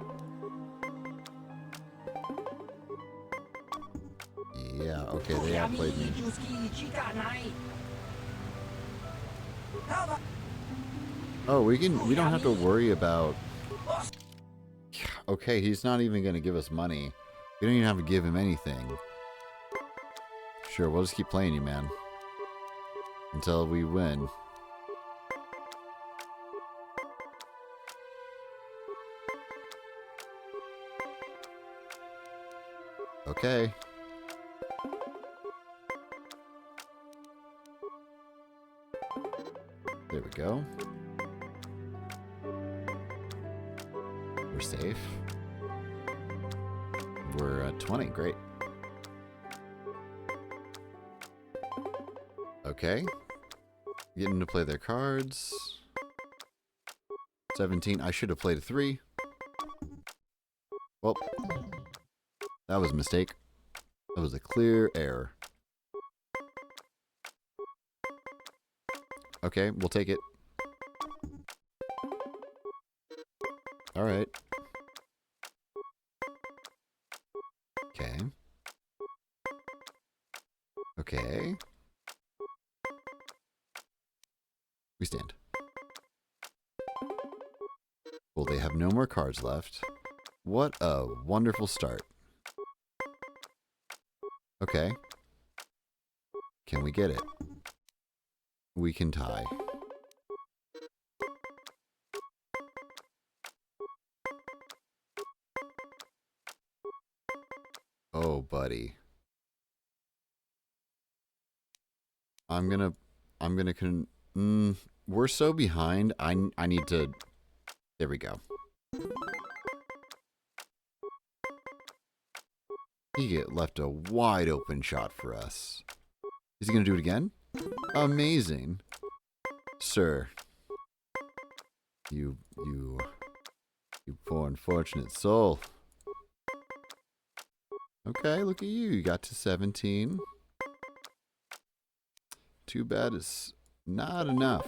Yeah, okay, they outplayed me. Oh, we don't have to worry about... Okay, he's not even gonna give us money. We don't even have to give him anything. Sure, we'll just keep playing you, man. Until we win. Okay. There we go. We're safe. We're at 20. Great. Okay. Getting to play their cards. 17. I should have played a 3. Well, that was a mistake. That was a clear error. Okay, we'll take it. Alright. Okay. Okay. We stand. Well, they have no more cards left. What a wonderful start. Okay. Can we get it? We can tie. Oh, buddy. We're so behind. I need to... There we go. He get left a wide open shot for us. Is he gonna do it again? Amazing. Sir. You poor unfortunate soul. Okay, look at you. You got to 17. Too bad it's not enough.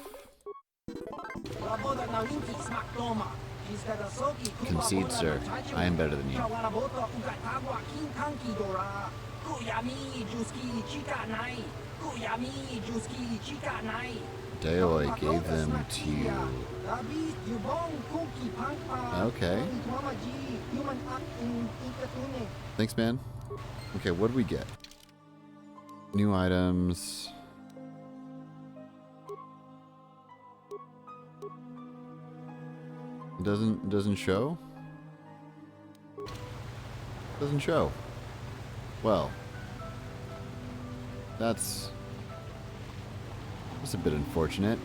Concede, sir. I am better than you. Daoi gave them to you. Okay. Thanks, man. Okay, what do we get? New items. It doesn't show? Doesn't show. Well, that's a bit unfortunate.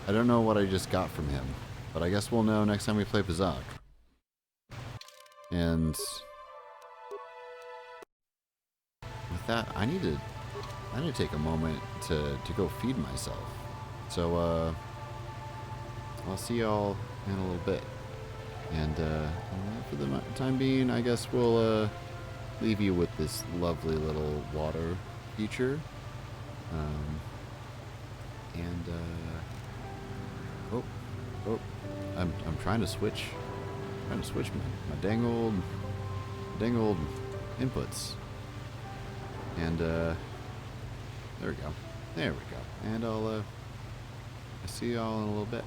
I don't know what I just got from him, but I guess we'll know next time we play Pazak. And with that, I need to take a moment to go feed myself. So I'll see y'all in a little bit. And for the time being, I guess we'll leave you with this lovely little water feature. I'm trying to switch. My dang old inputs. And there we go. And I'll see y'all in a little bit.